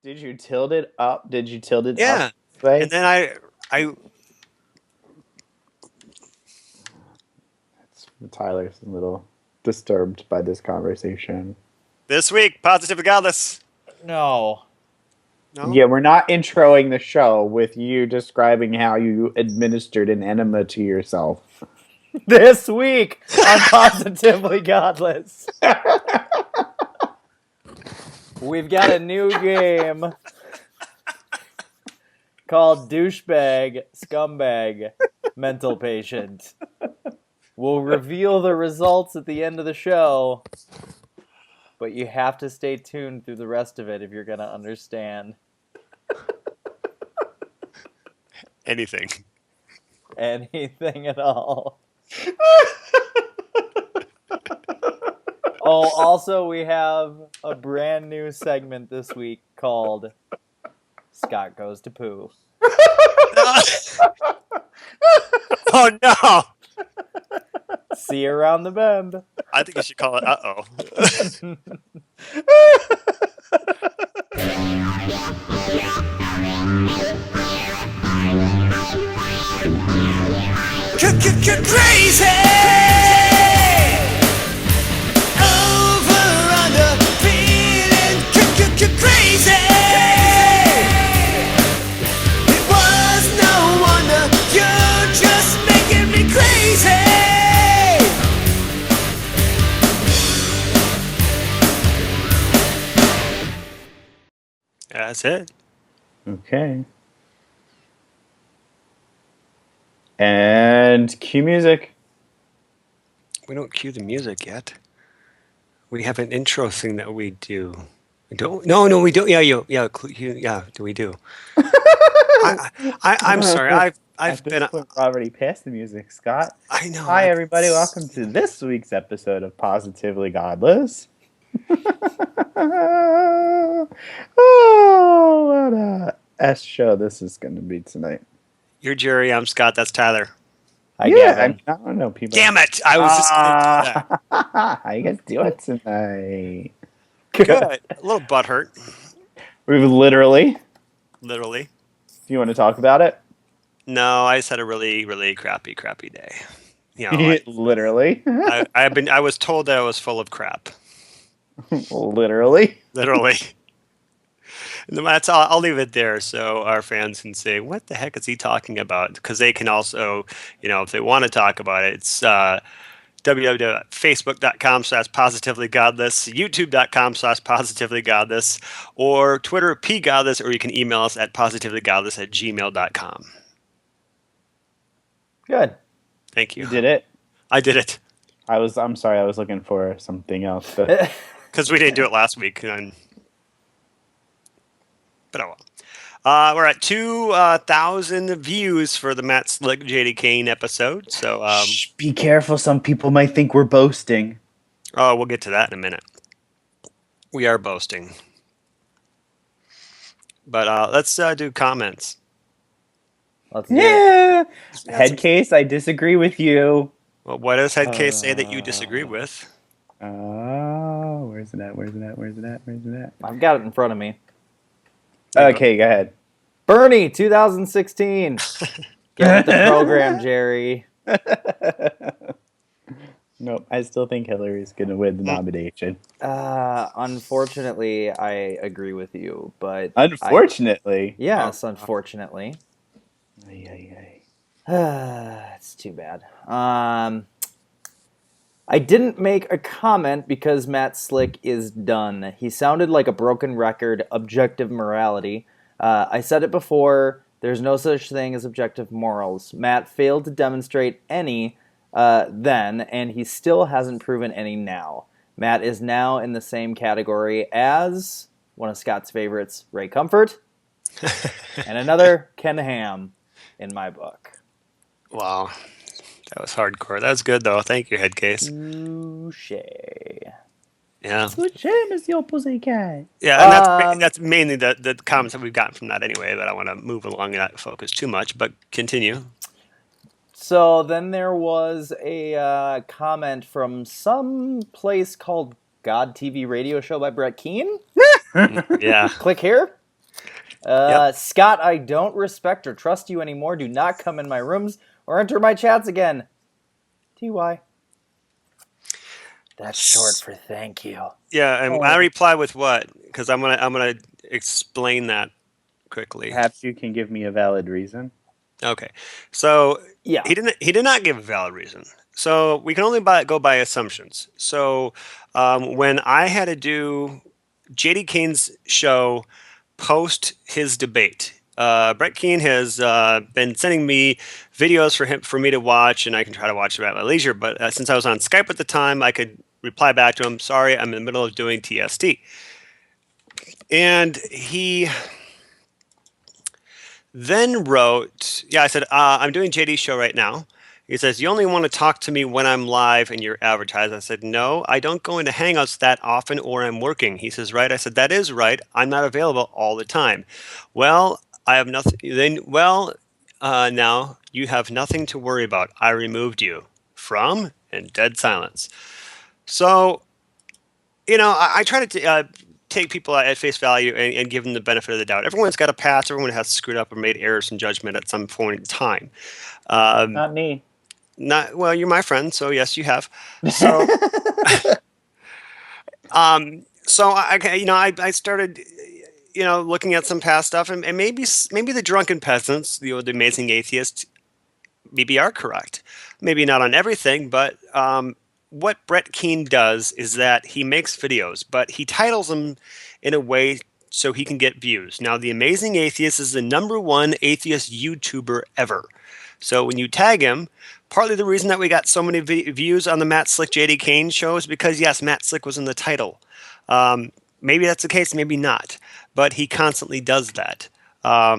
Did you tilt it up? Did you tilt it Yeah. up this way? And then I Tyler's a little disturbed by this conversation. this week, Positively Godless. No. No? Yeah, we're not introing the show with you describing how you administered an enema to yourself. This week on Positively Godless, we've got a new game called Douchebag, Scumbag, Mental Patient. We'll reveal the results at the end of the show, but you have to stay tuned through the rest of it if you're going to understand Anything. anything at all. Oh, also, we have a brand new segment this week called Scott Goes to Poo. Oh no! See you around the bend. I think you should call it uh-oh. Crazy! Over under feeling crazy! It was no wonder you're just making me crazy! That's it. Okay. And cue music. We don't cue the music yet. We have an intro thing that we do. We don't. No, we don't. Yeah. Do we do? I'm sorry. I've At this been. point, we're already past the music, Scott. I know. Hi, everybody. Welcome to this week's episode of Positively Godless. Oh, what a S show this is going to be tonight. You're Jerry. I'm Scott. That's Tyler. Hi, Yeah, Gavin. I don't know people. Damn it! I was just gonna do that. How you guys doing tonight? Good. A little butthurt, We've literally. literally. Do you want to talk about it? No, I just had a really, really crappy day. You know, Literally. I was told that I was full of crap. Literally. Literally. And that's all. I'll leave it there so our fans can say, what the heck is he talking about? Because they can also, if they want to talk about it, it's www.facebook.com/positivelygodless, youtube.com/positivelygodless, or Twitter pgodless, or you can email us at positivelygodless@gmail.com. Good. Thank you. You did it. I did it. I'm sorry, I was looking for something else, but Because we didn't do it last week. But oh well. We're at 2,000 views for the Matt Slick JD Kane episode. So shh, be careful. Some people might think we're boasting. oh, we'll get to that in a minute. We are boasting. But let's do comments. Let's do it. Yeah. Head case, I disagree with you. Well, what does Headcase say that you disagree with? Where's it at? I've got it in front of me. Okay, go ahead. Bernie, 2016. Get with the program, Jerry. Nope, I still think Hillary's going to win the nomination. Unfortunately, I agree with you, but Unfortunately. yes, unfortunately. It's too bad. I didn't make a comment because Matt Slick is done. He sounded like a broken record, objective morality. I said it before, there's no such thing as objective morals. Matt failed to demonstrate any then, and he still hasn't proven any now. Matt is now in the same category as one of Scott's favorites, Ray Comfort, and another Ken Ham in my book. Wow. That was hardcore. That was good, though. Thank you, Headcase. Touche. Yeah. Which him is your pussycat? Yeah, and that's mainly the comments that we've gotten from that anyway, but I want to move along and not focus too much, but continue. So then there was a comment from some place called God TV Radio Show by Brett Keane. Yeah. Click here. Yep. Scott, I don't respect or trust you anymore. Do not come in my rooms or enter my chats again. TY. That's short for thank you. Yeah, and I reply with what? Because I'm gonna explain that quickly. Perhaps you can give me a valid reason. Okay, so Yeah. he did not give a valid reason. So we can only go by assumptions. So when I had to do JD Kane's show post his debate, Brett Keane has been sending me videos for me to watch, and I can try to watch them at my leisure. But since I was on Skype at the time, I could reply back to him, "Sorry, I'm in the middle of doing TST," and he then wrote, yeah, I said, I'm doing JD's show right now. He says, you only want to talk to me when I'm live and you're advertised. I said, no, I don't go into Hangouts that often or I'm working. He says, right. I said, that is right. I'm not available all the time. Well, I have nothing. Now you have nothing to worry about. I removed you from and dead silence. So, I try to take people at face value and give them the benefit of the doubt. Everyone's got a past. Everyone has screwed up or made errors in judgment at some point in time. Not me. Not well. You're my friend, so yes, you have. So, I started, looking at some past stuff, and maybe the drunken peasants, the amazing atheists, maybe are correct. Maybe not on everything, but what Brett Keane does is that he makes videos, but he titles them in a way so he can get views. Now, The Amazing Atheist is the #1 atheist YouTuber ever. So when you tag him, partly the reason that we got so many views on the Matt Slick JD Kane show is because, yes, Matt Slick was in the title. Maybe that's the case, maybe not. But he constantly does that.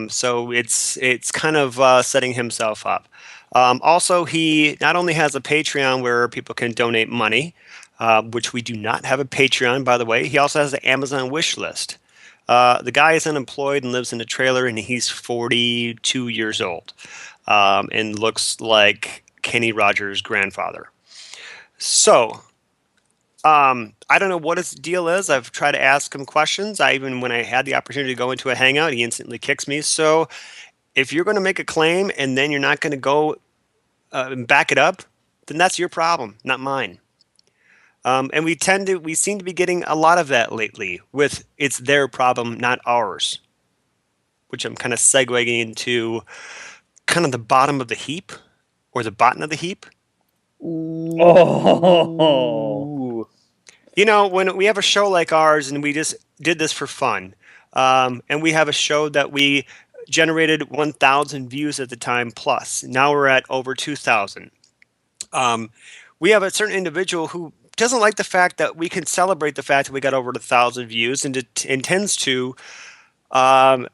So it's kind of setting himself up. Also, he not only has a Patreon where people can donate money, which we do not have a Patreon, by the way. He also has the Amazon wish list. The guy is unemployed and lives in a trailer, and he's 42 years old and looks like Kenny Rogers' grandfather. So, I don't know what his deal is. I've tried to ask him questions. When I had the opportunity to go into a hangout, he instantly kicks me. So, if you're going to make a claim and then you're not going to go and back it up, then that's your problem, not mine. And we seem to be getting a lot of that lately with it's their problem, not ours, which I'm kind of segueing into kind of the bottom of the heap or the bottom of the heap. Oh. When we have a show like ours and we just did this for fun, and we have a show that we generated 1,000 views at the time plus. Now we're at over 2,000. We have a certain individual who doesn't like the fact that we can celebrate the fact that we got over 1,000 views and intends to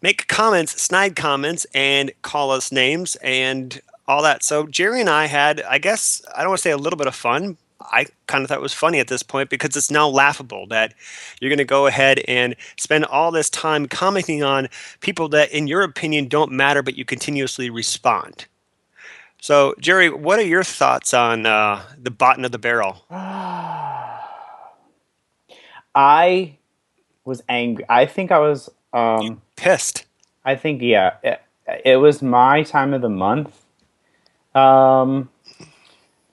make comments, snide comments, and call us names and all that. So Jerry and I had, I guess, I don't want to say a little bit of fun. I kind of thought it was funny at this point because it's now laughable that you're going to go ahead and spend all this time commenting on people that, in your opinion, don't matter, but you continuously respond. So, Jerry, what are your thoughts on the bottom of the barrel? I was angry. I think I was Pissed. I think, yeah, it was my time of the month.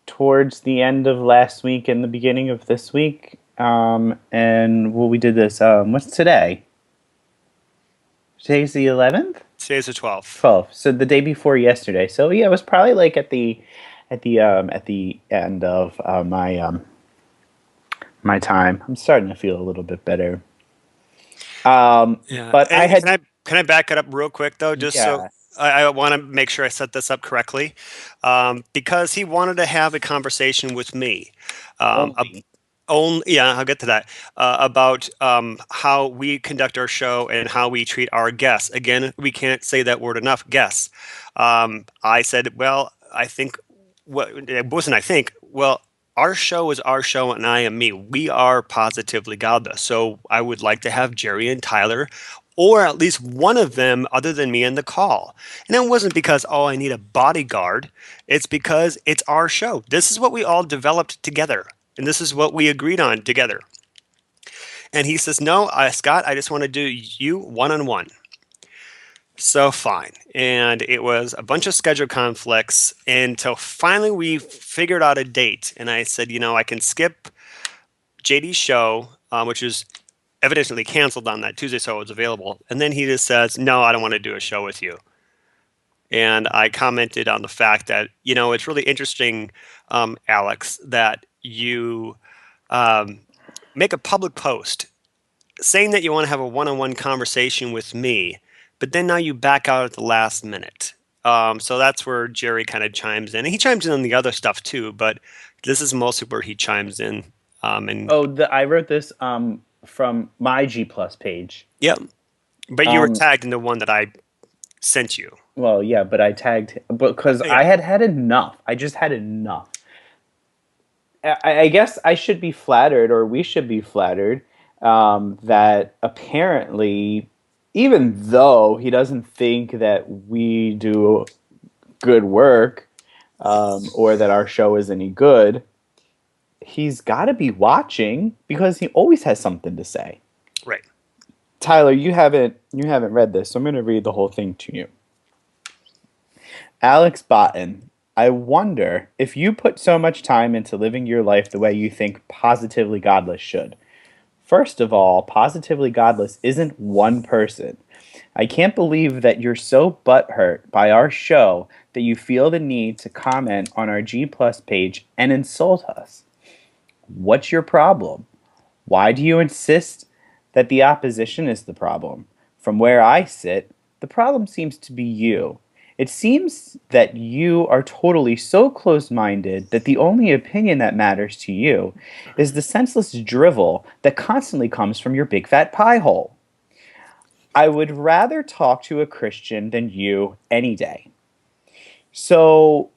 Towards the end of last week and the beginning of this week. We did this. What's today? Today's the 11th? Today's the 12th. 12th. So the day before yesterday. So yeah, it was probably like at the end of my time. I'm starting to feel a little bit better. Yeah. But can I back it up real quick though, just so I want to make sure I set this up correctly, because he wanted to have a conversation with me. I'll get to that, about how we conduct our show and how we treat our guests. Again, we can't say that word enough, guests. I said, well, our show is our show and I am me. We are positively godless. So I would like to have Jerry and Tyler, or at least one of them other than me, in the call. And it wasn't because, I need a bodyguard. It's because it's our show. This is what we all developed together. And this is what we agreed on together. And he says, no, Scott, I just want to do you one-on-one. So fine. And it was a bunch of schedule conflicts until finally we figured out a date. And I said, I can skip JD's show, which is evidently canceled on that Tuesday, so it was available. And then he just says, no, I don't want to do a show with you. And I commented on the fact that, it's really interesting, Alex, that you make a public post saying that you want to have a one-on-one conversation with me, but then now you back out at the last minute. So that's where Jerry kind of chimes in. And he chimes in on the other stuff too, but this is mostly where he chimes in. And I wrote this from my G Plus page. Yep. But you were tagged in the one that I sent you. Well, yeah, but I tagged because Yeah. I had enough. I just had enough. I guess I should be flattered, or we should be flattered, that apparently, even though he doesn't think that we do good work, or that our show is any good, he's got to be watching because he always has something to say. Right. Tyler, you haven't read this, so I'm going to read the whole thing to you. Alex Botten, I wonder if you put so much time into living your life the way you think Positively Godless should. First of all, Positively Godless isn't one person. I can't believe that you're so butthurt by our show that you feel the need to comment on our G Plus page and insult us. What's your problem? Why do you insist that the opposition is the problem? From where I sit, the problem seems to be you. It seems that you are totally so close-minded that the only opinion that matters to you is the senseless drivel that constantly comes from your big fat pie hole. I would rather talk to a Christian than you any day. So...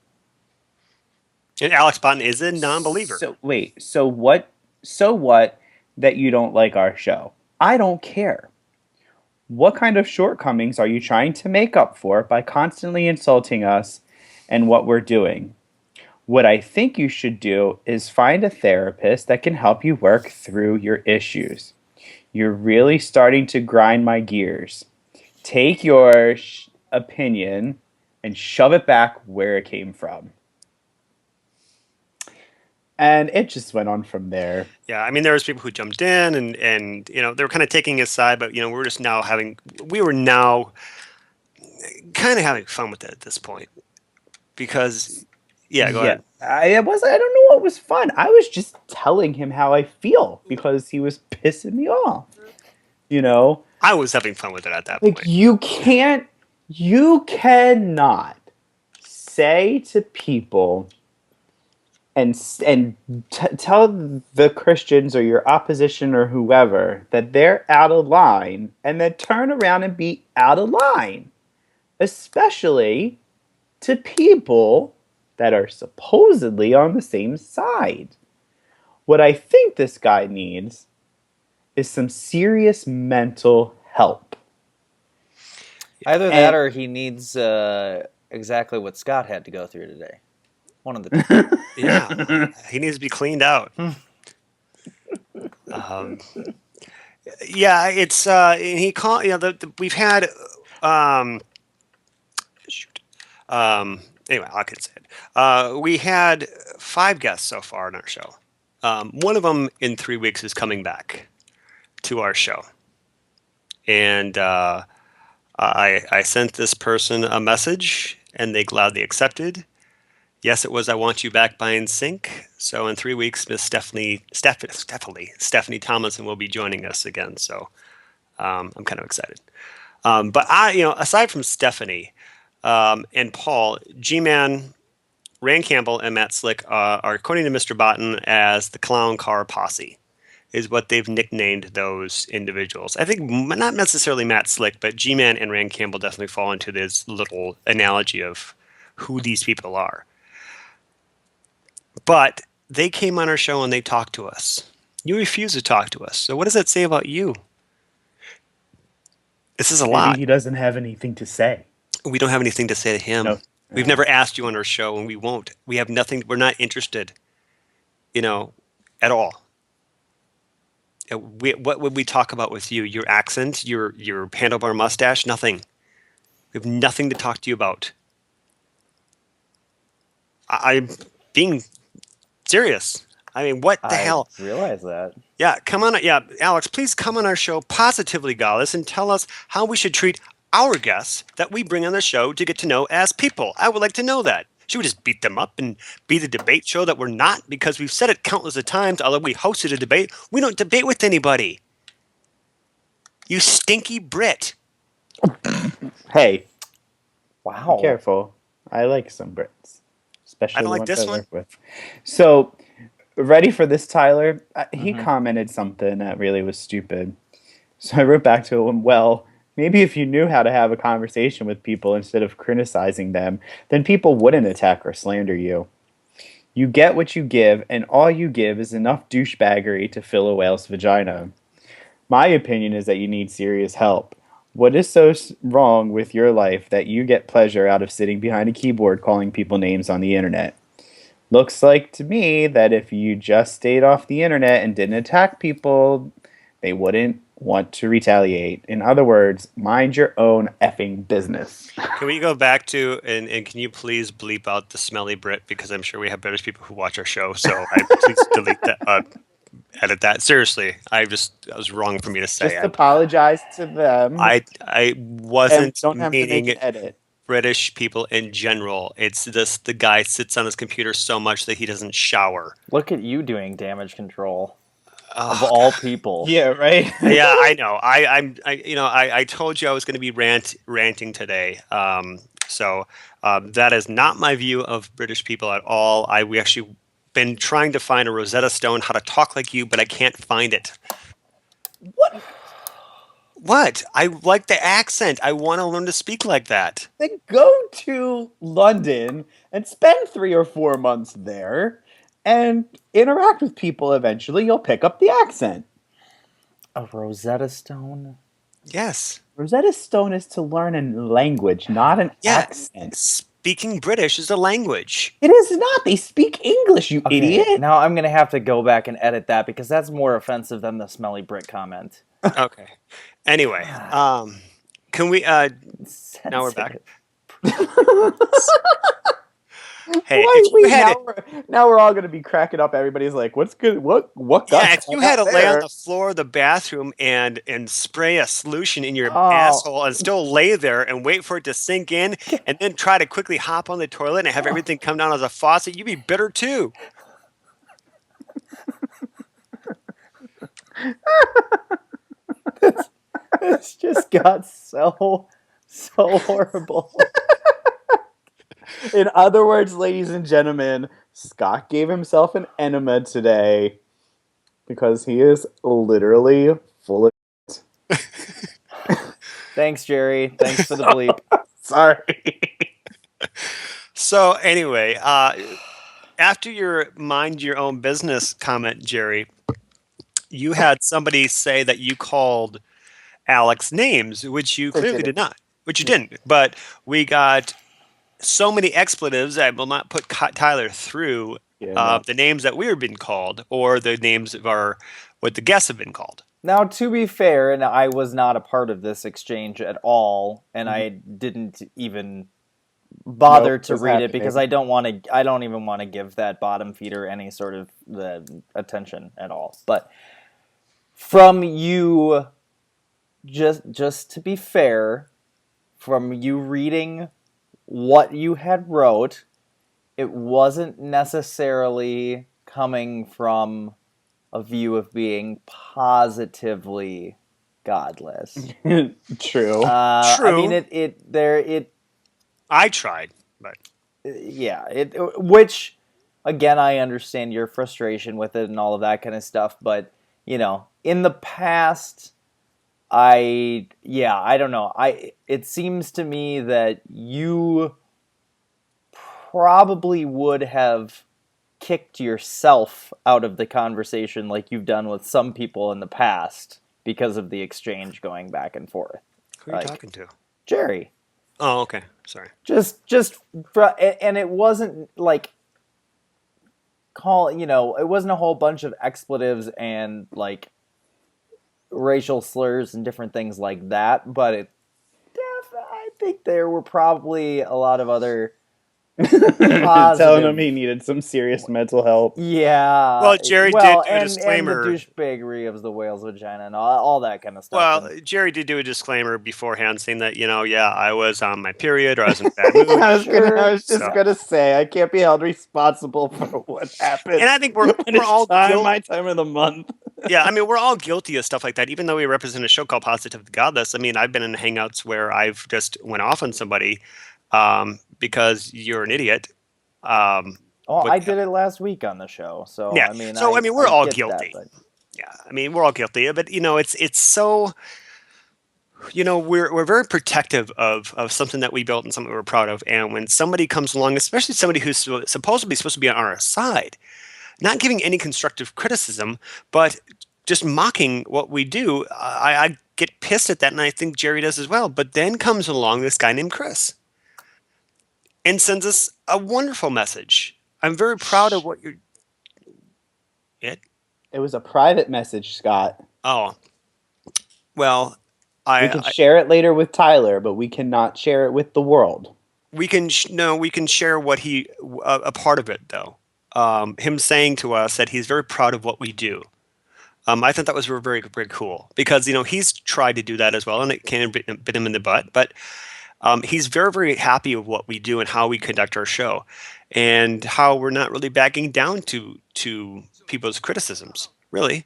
And Alex Botten is a non-believer. So what that you don't like our show? I don't care. What kind of shortcomings are you trying to make up for by constantly insulting us and what we're doing? What I think you should do is find a therapist that can help you work through your issues. You're really starting to grind my gears. Take your opinion and shove it back where it came from. And it just went on from there. Yeah, I mean, there was people who jumped in and they were kind of taking his side, but we were now kind of having fun with it at this point because, go ahead. I don't know what was fun. I was just telling him how I feel because he was pissing me off. I was having fun with it at that Like, point. you cannot say to people and tell the Christians or your opposition or whoever that they're out of line and then turn around and be out of line, especially to people that are supposedly on the same side. What I think this guy needs is some serious mental help. Either that or he needs exactly what Scott had to go through today. One of the two. Yeah, he needs to be cleaned out. It's he called. We've had. Anyway, I could say it. We had 5 guests so far on our show. One of them in 3 weeks is coming back to our show, and I sent this person a message, and they gladly accepted. Yes, it was I Want You Back by NSYNC. So in 3 weeks, Miss Stephanie Tomlinson will be joining us again. So I'm kind of excited. But aside from Stephanie and Paul, G-Man, Rand Campbell, and Matt Slick are, according to Mr. Botten, as the Clown Car Posse, is what they've nicknamed those individuals. I think not necessarily Matt Slick, but G-Man and Rand Campbell definitely fall into this little analogy of who these people are. But they came on our show and they talked to us. You refuse to talk to us. So what does that say about you? This is a lot. Maybe he doesn't have anything to say. We don't have anything to say to him. No. We've never asked you on our show, and we won't. We have nothing. We're not interested, at all. What would we talk about with you? Your accent, your handlebar mustache, nothing. We have nothing to talk to you about. I'm being serious. I mean, what the I hell? realize that. Yeah, come on. Yeah, Alex, please come on our show, Positively Godless, and tell us how we should treat our guests that we bring on the show to get to know as people. I would like to know that. Should we just beat them up and be the debate show that we're not? Because we've said it countless of times, although we hosted a debate, we don't debate with anybody. You stinky Brit. Hey, Wow. be careful. I like some Brits, I especially don't the like ones this I one. work with. So, ready for this, Tyler? He Mhm. commented something that really was stupid. So I wrote back to him, well, maybe if you knew how to have a conversation with people instead of criticizing them, then people wouldn't attack or slander you. You get what you give, and all you give is enough douchebaggery to fill a whale's vagina. My opinion is that you need serious help. What is so wrong with your life that you get pleasure out of sitting behind a keyboard calling people names on the internet? Looks like to me that if you just stayed off the internet and didn't attack people, they wouldn't want to retaliate. In other words, mind your own effing business. Can we go back to and can you please bleep out the smelly Brit, because I'm sure we have British people who watch our show. So please delete that, edit that. Seriously, that was wrong for me to say. Just apologize to them, I and we wasn't don't have to make meaning an edit. British people in general. It's just the guy sits on his computer so much that he doesn't shower. Look at you doing damage control of Oh, all people. Yeah, right? yeah, I know. I told you I was going to be ranting today. That is not my view of British people at all. We actually been trying to find a Rosetta Stone how to talk like you, but I can't find it. What? What? I like the accent. I want to learn to speak like that. Then go to London and spend 3 or 4 months there and interact with people eventually. You'll pick up the accent. A Rosetta Stone? Yes. Rosetta Stone is to learn a language, not an Yeah. accent. Speaking British is a language. It is not. They speak English, you Okay, idiot. now I'm going to have to go back and edit that because that's more offensive than the smelly Brit comment. Okay. Anyway, can we now we're back. Hey, if you had now we're all going to be cracking up. Everybody's like, "What's good? What yeah, guts if you had to lay on there?" the floor of the bathroom and spray a solution in your Oh. asshole and still lay there and wait for it to sink in and then try to quickly hop on the toilet and have everything come down as a faucet, you'd be bitter too. This just got so horrible. In other words, ladies and gentlemen, Scott gave himself an enema today because he is literally full of. Thanks, Jerry. Thanks for the bleep. Sorry. So anyway, after your mind your own business comment, Jerry, you had somebody say that you called Alex names, which you clearly did not, which you didn't. But we got so many expletives, I will not put Tyler through the names that we were being called or the names of what the guests have been called. Now, to be fair, and I was not a part of this exchange at all, and I didn't even bother to read it because I don't even want to give that bottom feeder any sort of the attention at all. But from you, just to be fair, from you reading what you had wrote, it wasn't necessarily coming from a view of being positively godless. True. True. I mean, I tried, but yeah, which again, I understand your frustration with it and all of that kind of stuff, but in the past, I don't know. It seems to me that you probably would have kicked yourself out of the conversation like you've done with some people in the past because of the exchange going back and forth. Who are you talking to? Jerry. Oh, okay. Sorry. And it wasn't like it wasn't a whole bunch of expletives and like racial slurs and different things like that, but think there were probably a lot of other Telling him positive. he needed some serious mental help. Yeah. Well, Jerry well, did do a and the disclaimer. douchebaggery of the whale's vagina and all that kind of stuff. Well, And Jerry did do a disclaimer beforehand saying that, yeah, I was on my period or I was in a bad mood. I Sure. was just So- gonna say I can't be held responsible for what happened. And I think we're when it's all my time of the month. Yeah, I mean, we're all guilty of stuff like that. Even though we represent a show called Positive Godless, I mean, I've been in hangouts where I've just went off on somebody because you're an idiot. well, but- I did it last week on the show, so Yeah. I mean, So, I mean, we're all get guilty. That, but Yeah, I mean, we're all guilty, but it's so. We're very protective of something that we built and something we're proud of. And when somebody comes along, especially somebody who's supposed to be on our side, not giving any constructive criticism, but just mocking what we do, I get pissed at that, and I think Jerry does as well. But then comes along this guy named Chris and sends us a wonderful message. I'm very proud of what you're. It? It was a private message, Scott. Oh, well, We can share it later with Tyler, but we cannot share it with the world. we can share what a part of it though. Him saying to us that he's very proud of what we do. I thought that was very, very, very cool because he's tried to do that as well, and it can bit him in the butt. But he's very, very happy with what we do and how we conduct our show, and how we're not really backing down to people's criticisms. Really,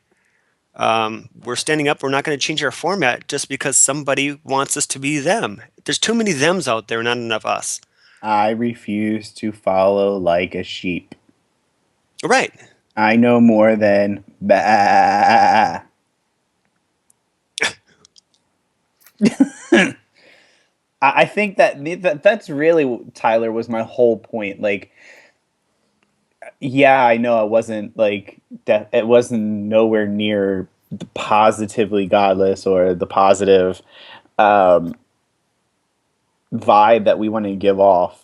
we're standing up. We're not going to change our format just because somebody wants us to be them. There's too many thems out there, not enough us. I refuse to follow like a sheep. Right. I know more than bah. I think that's really, Tyler, was my whole point. Like, yeah, I know I wasn't like that. It wasn't nowhere near the positively godless or the positive vibe that we want to give off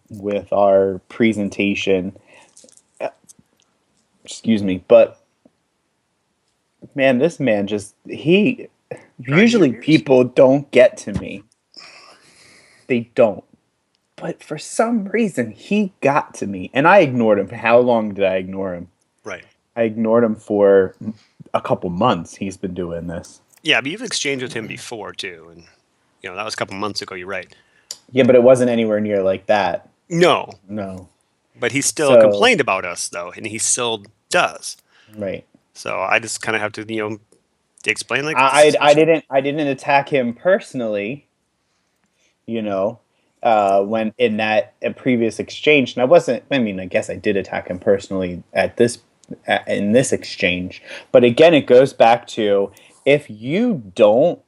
with our presentation. Excuse me, but man, this man usually people don't get to me. They don't. But for some reason, he got to me. And I ignored him. How long did I ignore him? Right. I ignored him for a couple months. He's been doing this. Yeah, but you've exchanged with him before too, and that was a couple months ago. You're right. Yeah, but it wasn't anywhere near like that. No, but he still complained about us though, and he still does. Right. So I just kind of have to explain like I didn't attack him personally. When in that previous exchange, and I wasn't. I mean, I guess I did attack him personally in this exchange, but again, it goes back to, if you don't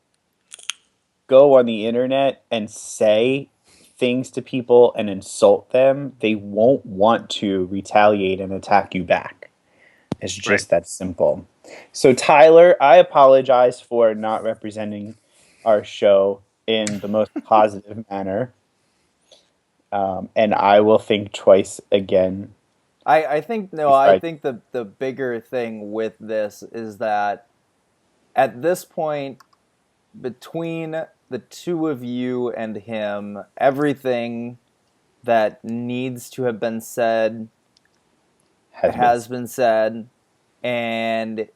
go on the internet and say things to people and insult them, they won't want to retaliate and attack you back. It's just that simple. So, Tyler, I apologize for not representing our show in the most positive manner. And I will think twice again. I think the bigger thing with this is that at this point, between the two of you and him, everything that needs to have been said has been said, and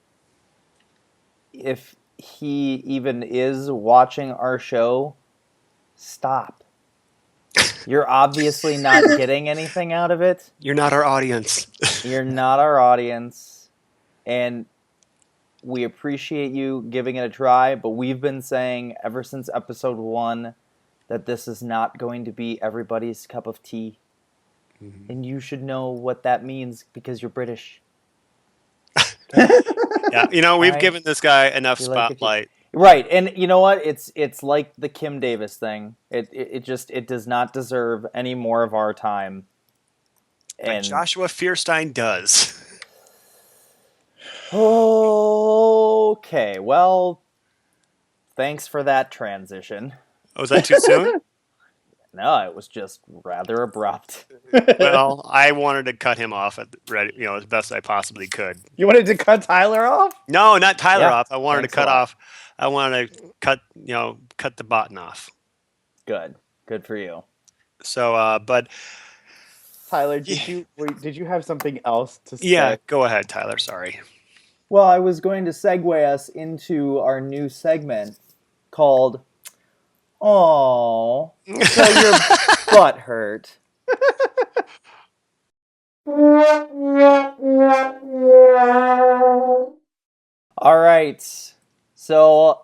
if he even is watching our show, stop. You're obviously not getting anything out of it. You're not our audience. You're not our audience, and we appreciate you giving it a try, but we've been saying ever since episode 1 that this is not going to be everybody's cup of tea. Mm-hmm. And you should know what that means because you're British. Yeah, we've given this guy enough spotlight. Right, and you know what? It's like the Kim Davis thing. It does not deserve any more of our time. And Joshua Feuerstein does. Okay, well, thanks for that transition. Oh, was that too soon? No, it was just rather abrupt. Well, I wanted to cut him off as best I possibly could. You wanted to cut Tyler off? No, not Tyler off. I wanted to cut off. I wanted to cut the Botten off. Good for you. So, but Tyler, did you have something else to yeah, say? go ahead, Tyler. Sorry. Well, I was going to segue us into our new segment called "Oh, so your butt hurt." All right. So,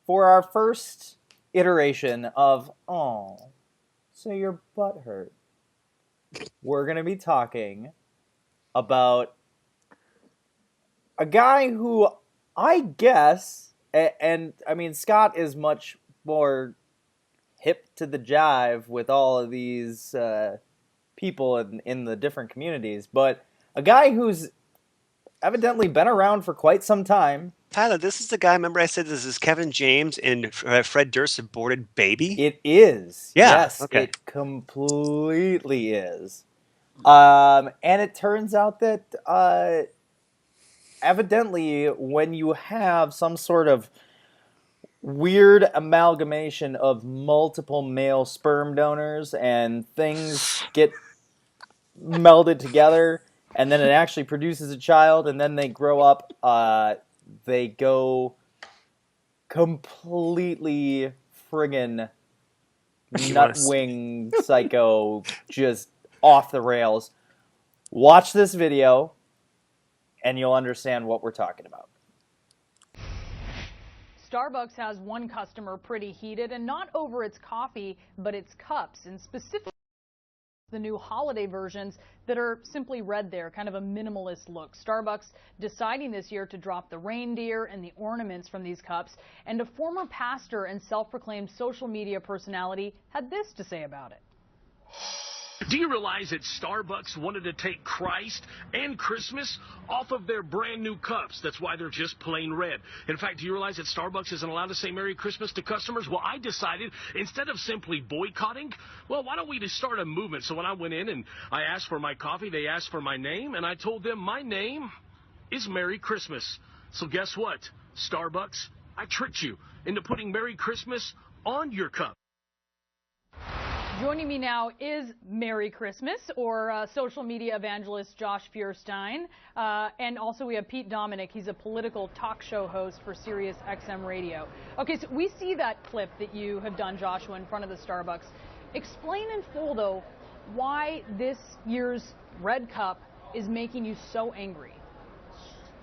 for our first iteration of "Oh, so your butt hurt," we're going to be talking about a guy who I guess, and I mean, Scott is much more hip to the jive with all of these people in the different communities, but a guy who's evidently been around for quite some time. Tyler, this is the guy. Remember, I said this is Kevin James and Fred Durst aborted baby. It is. Yeah. Yes, Okay. it completely is. And it turns out that evidently, when you have some sort of weird amalgamation of multiple male sperm donors and things get melded together, and then it actually produces a child, and then they grow up, they go completely friggin' You want to? nutwing psycho, just off the rails. Watch this video, and you'll understand what we're talking about. Starbucks has one customer pretty heated, and not over its coffee, but its cups, and specifically the new holiday versions that are simply red there, kind of a minimalist look. Starbucks deciding this year to drop the reindeer and the ornaments from these cups, and a former pastor and self-proclaimed social media personality had this to say about it. Do you realize that Starbucks wanted to take Christ and Christmas off of their brand new cups? That's why they're just plain red. In fact, do you realize that Starbucks isn't allowed to say Merry Christmas to customers? Well, I decided instead of simply boycotting, well, why don't we just start a movement? So when I went in and I asked for my coffee, they asked for my name, and I told them my name is Merry Christmas. So guess what? Starbucks, I tricked you into putting Merry Christmas on your cup. Joining me now is Merry Christmas, or social media evangelist Josh Feuerstein. And also we have Pete Dominic. He's a political talk show host for Sirius XM Radio. Okay, so we see that clip that you have done, Joshua, in front of the Starbucks. Explain in full, though, why this year's Red Cup is making you so angry.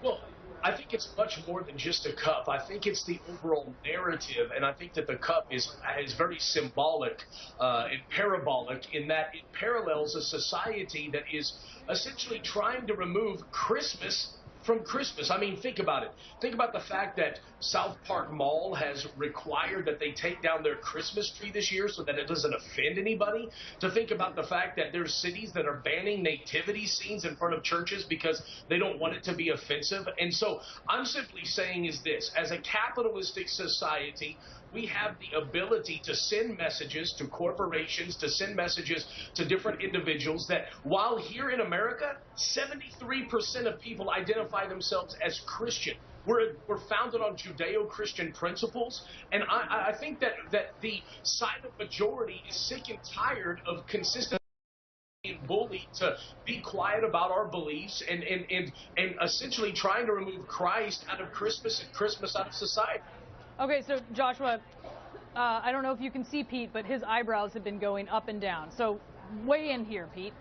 Well, I think it's much more than just a cup. I think it's the overall narrative, and I think that the cup is very symbolic and parabolic in that it parallels a society that is essentially trying to remove Christmas from Christmas. I mean, think about it. Think about the fact that South Park Mall has required that they take down their Christmas tree this year so that it doesn't offend anybody. To think about the fact that there's cities that are banning nativity scenes in front of churches because they don't want it to be offensive. And so I'm simply saying is this: as a capitalistic society, we have the ability to send messages to corporations, to send messages to different individuals that while here in America, 73% of people identify themselves as Christian. We're founded on Judeo-Christian principles, and I think that the silent majority is sick and tired of consistently being bullied to be quiet about our beliefs and essentially trying to remove Christ out of Christmas and Christmas out of society. Okay, so Joshua, I don't know if you can see Pete, but his eyebrows have been going up and down. So weigh in here, Pete.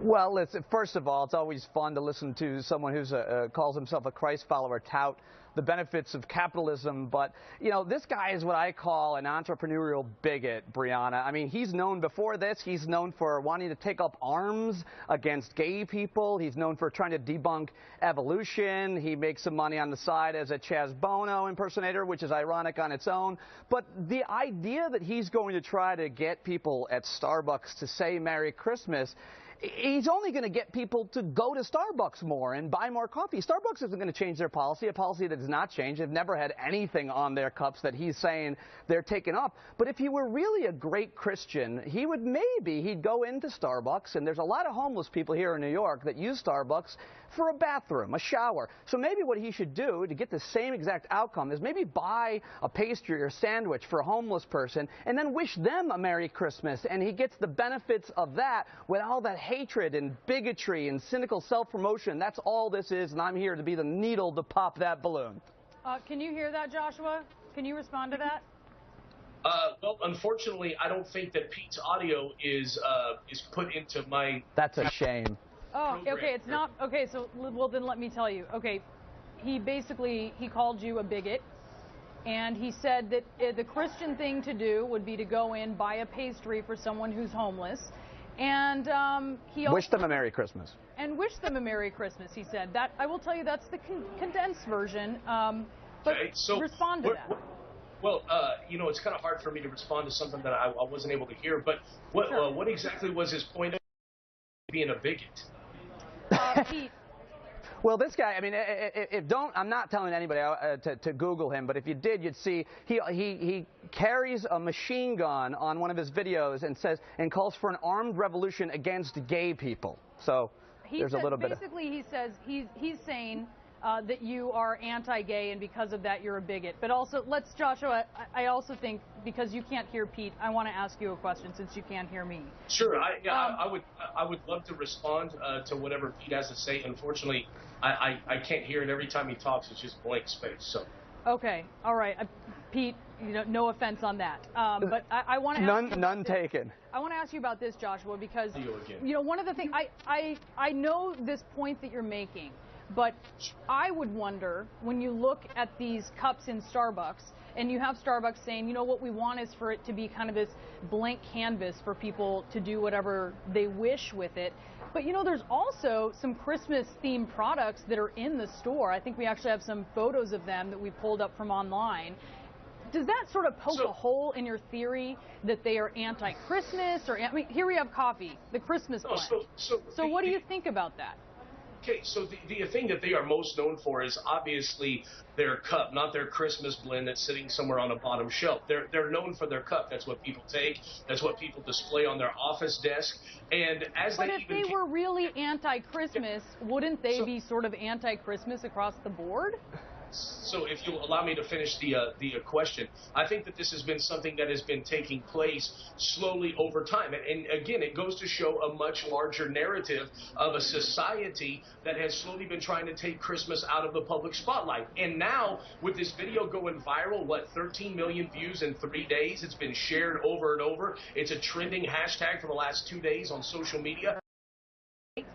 Well, listen, first of all, it's always fun to listen to someone who calls himself a Christ follower tout the benefits of capitalism. But, you know, this guy is what I call an entrepreneurial bigot, Brianna. I mean, he's known before this. He's known for wanting to take up arms against gay people. He's known for trying to debunk evolution. He makes some money on the side as a Chaz Bono impersonator, which is ironic on its own. But the idea that he's going to try to get people at Starbucks to say Merry Christmas he's only going to get people to go to Starbucks more and buy more coffee. Starbucks isn't going to change their policy, a policy that does not change. They've never had anything on their cups that he's saying they're taking off. But if he were really a great Christian, he'd go into Starbucks, and there's a lot of homeless people here in New York that use Starbucks for a bathroom, a shower. So maybe what he should do to get the same exact outcome is maybe buy a pastry or sandwich for a homeless person and then wish them a Merry Christmas, and he gets the benefits of that with all that hatred and bigotry and cynical self-promotion. That's all this is, and I'm here to be the needle to pop that balloon. Can you hear that, Joshua? Can you respond to that? Well, unfortunately, I don't think that Pete's audio is put into my... That's a shame. Oh, program. okay, it's not... Okay, so, well, then let me tell you. Okay, he called you a bigot, and he said that the Christian thing to do would be to go in, buy a pastry for someone who's homeless, and he also... Wish them a Merry Christmas. And wish them a Merry Christmas, he said. That, I will tell you, that's the condensed version, but Okay, so respond to that. Well, it's kind of hard for me to respond to something that I wasn't able to hear, but what exactly was his point of being a bigot? Pete. Well, this guy, I mean, I'm not telling anybody to Google him, but if you did, you'd see he carries a machine gun on one of his videos and calls for an armed revolution against gay people. So there's a little bit of... Basically, he says he's saying that you are anti-gay, and because of that, you're a bigot. But also, Joshua, I also think, because you can't hear Pete, I want to ask you a question since you can't hear me. Sure, I would love to respond to whatever Pete has to say. Unfortunately, I can't hear it. Every time he talks, it's just blank space. So. Okay, all right, Pete. No offense on that, but I want to ask none taken. I want to ask you about this, Joshua, because one of the things I know this point that you're making. But I would wonder, when you look at these cups in Starbucks, and you have Starbucks saying, what we want is for it to be kind of this blank canvas for people to do whatever they wish with it. But, there's also some Christmas-themed products that are in the store. I think we actually have some photos of them that we pulled up from online. Does that sort of poke a hole in your theory that they are anti-Christmas? Here we have coffee, the Christmas blend. So what do you think about that? Okay, so the thing that they are most known for is obviously their cup, not their Christmas blend that's sitting somewhere on a bottom shelf. They're known for their cup. That's what people take. That's what people display on their office desk. And but if they were really anti-Christmas, wouldn't they be sort of anti-Christmas across the board? So if you'll allow me to finish the question, I think that this has been something that has been taking place slowly over time. And again, it goes to show a much larger narrative of a society that has slowly been trying to take Christmas out of the public spotlight. And now, with this video going viral, 13 million views in 3 days, it's been shared over and over. It's a trending hashtag for the last 2 days on social media.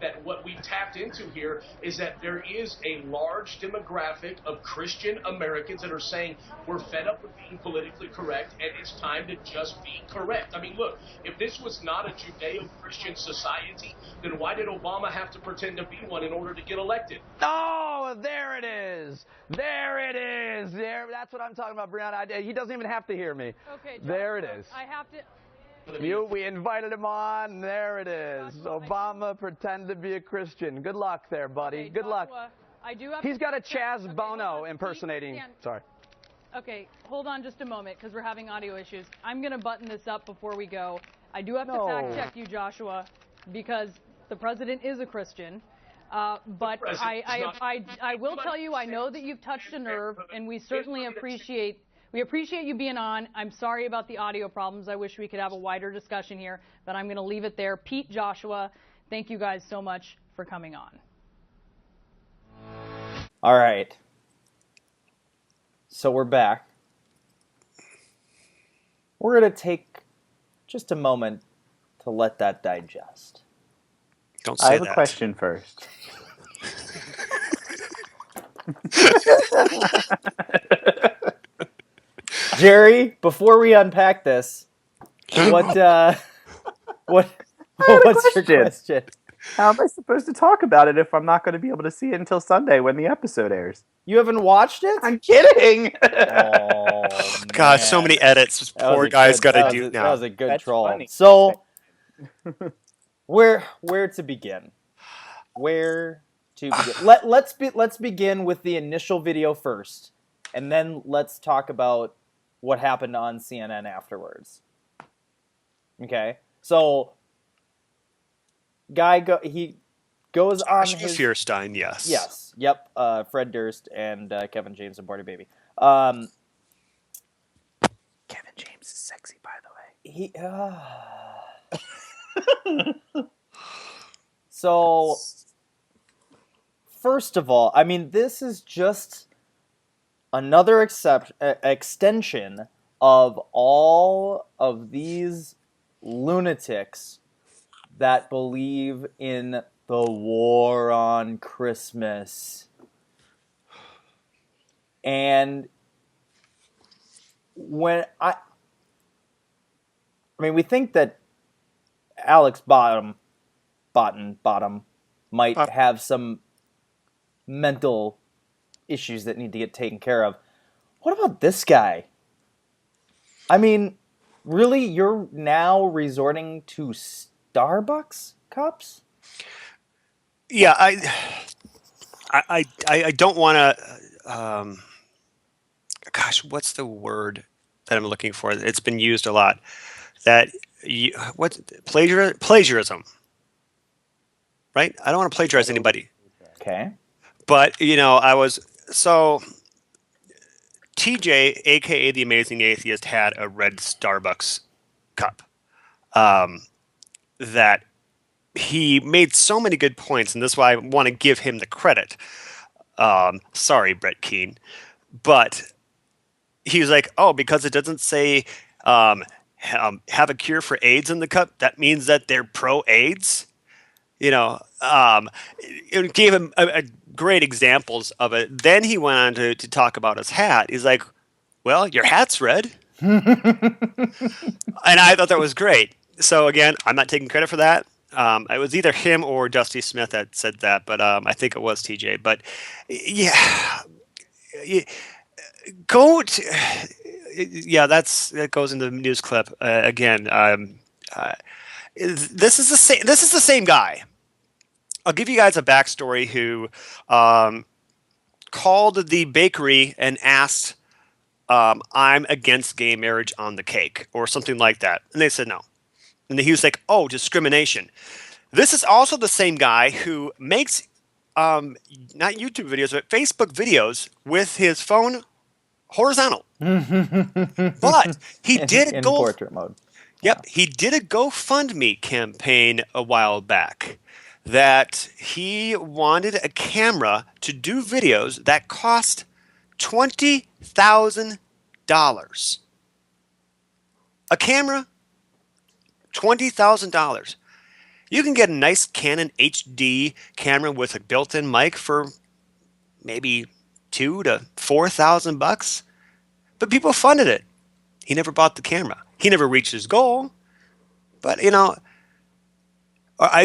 That what we've tapped into here is that there is a large demographic of Christian Americans that are saying we're fed up with being politically correct and it's time to just be correct. I mean, look, if this was not a Judeo-Christian society, then why did Obama have to pretend to be one in order to get elected? Oh, there it is. There it is. That's what I'm talking about, Brianna. He doesn't even have to hear me. Okay, Joshua, there it is. I have to... We invited him on. There it is. Obama pretend to be a Christian. Good luck there, buddy. Okay, Good Joshua, luck. I do have He's got a Chaz Bono impersonating. Sorry. Okay, hold on just a moment because we're having audio issues. I'm going to button this up before we go. I do have to fact check you, Joshua, because the president is a Christian. But I will tell you, I know that you've touched a nerve, and we certainly appreciate you being on. I'm sorry about the audio problems. I wish we could have a wider discussion here, but I'm going to leave it there. Pete, Joshua, thank you guys so much for coming on. All right. So we're back. We're going to take just a moment to let that digest. Don't say that. I have a question first. Jerry, before we unpack this, what's your question? How am I supposed to talk about it if I'm not going to be able to see it until Sunday when the episode airs? You haven't watched it? I'm kidding. Oh, God, man. so many edits. Poor guy's got to do now. That was a good That's troll. funny. So, Where to begin? Where to begin? Let's begin with the initial video first, and then let's talk about what happened on CNN afterwards. Okay, so he goes on his Feuerstein, yes. Yes. Yep. Fred Durst and Kevin James and Border Baby. Kevin James is sexy, by the way. So, first of all, I mean, this is just another extension of all of these lunatics that believe in the war on Christmas. And when I mean, we think that Alex Botten might have some mental issues that need to get taken care of. What about this guy? I mean, really, you're now resorting to Starbucks cups? Yeah, I don't want to. Gosh, what's the word that I'm looking for? It's been used a lot. Plagiarism, right? I don't want to plagiarize anybody. Okay. But TJ, aka the Amazing Atheist, had a red Starbucks cup that he made so many good points, and this is why I want to give him the credit. Sorry, Brett Keane, but he was like, "Oh, because it doesn't say have a cure for AIDS in the cup, that means that they're pro-AIDS." It gave him a great examples of it. Then he went on to talk about his hat. He's like, "Well, your hat's red," and I thought that was great. So again, I'm not taking credit for that. It was either him or Dusty Smith that said that, but I think it was TJ. But yeah, that goes in the news clip again. This is the same guy. I'll give you guys a backstory. Who called the bakery and asked, "I'm against gay marriage on the cake," or something like that, and they said no. And he was like, "Oh, discrimination." This is also the same guy who makes not YouTube videos, but Facebook videos with his phone horizontal. But he did in portrait mode. Yep, he did a GoFundMe campaign a while back that he wanted a camera to do videos that cost $20,000. A camera, $20,000. You can get a nice Canon HD camera with a built-in mic for maybe $2,000 to $4,000, but people funded it. He never bought the camera. He never reached his goal, but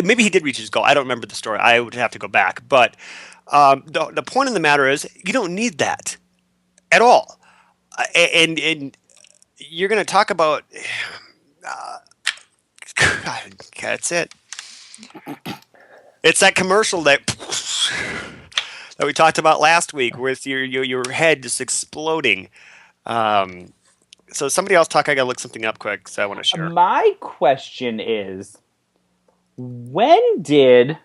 maybe he did reach his goal. I don't remember the story. I would have to go back. But the point of the matter is, you don't need that at all. And you're going to talk about. That's it. It's that commercial that we talked about last week with your head just exploding. So somebody else talk. I gotta look something up quick because I want to share. My question is, when did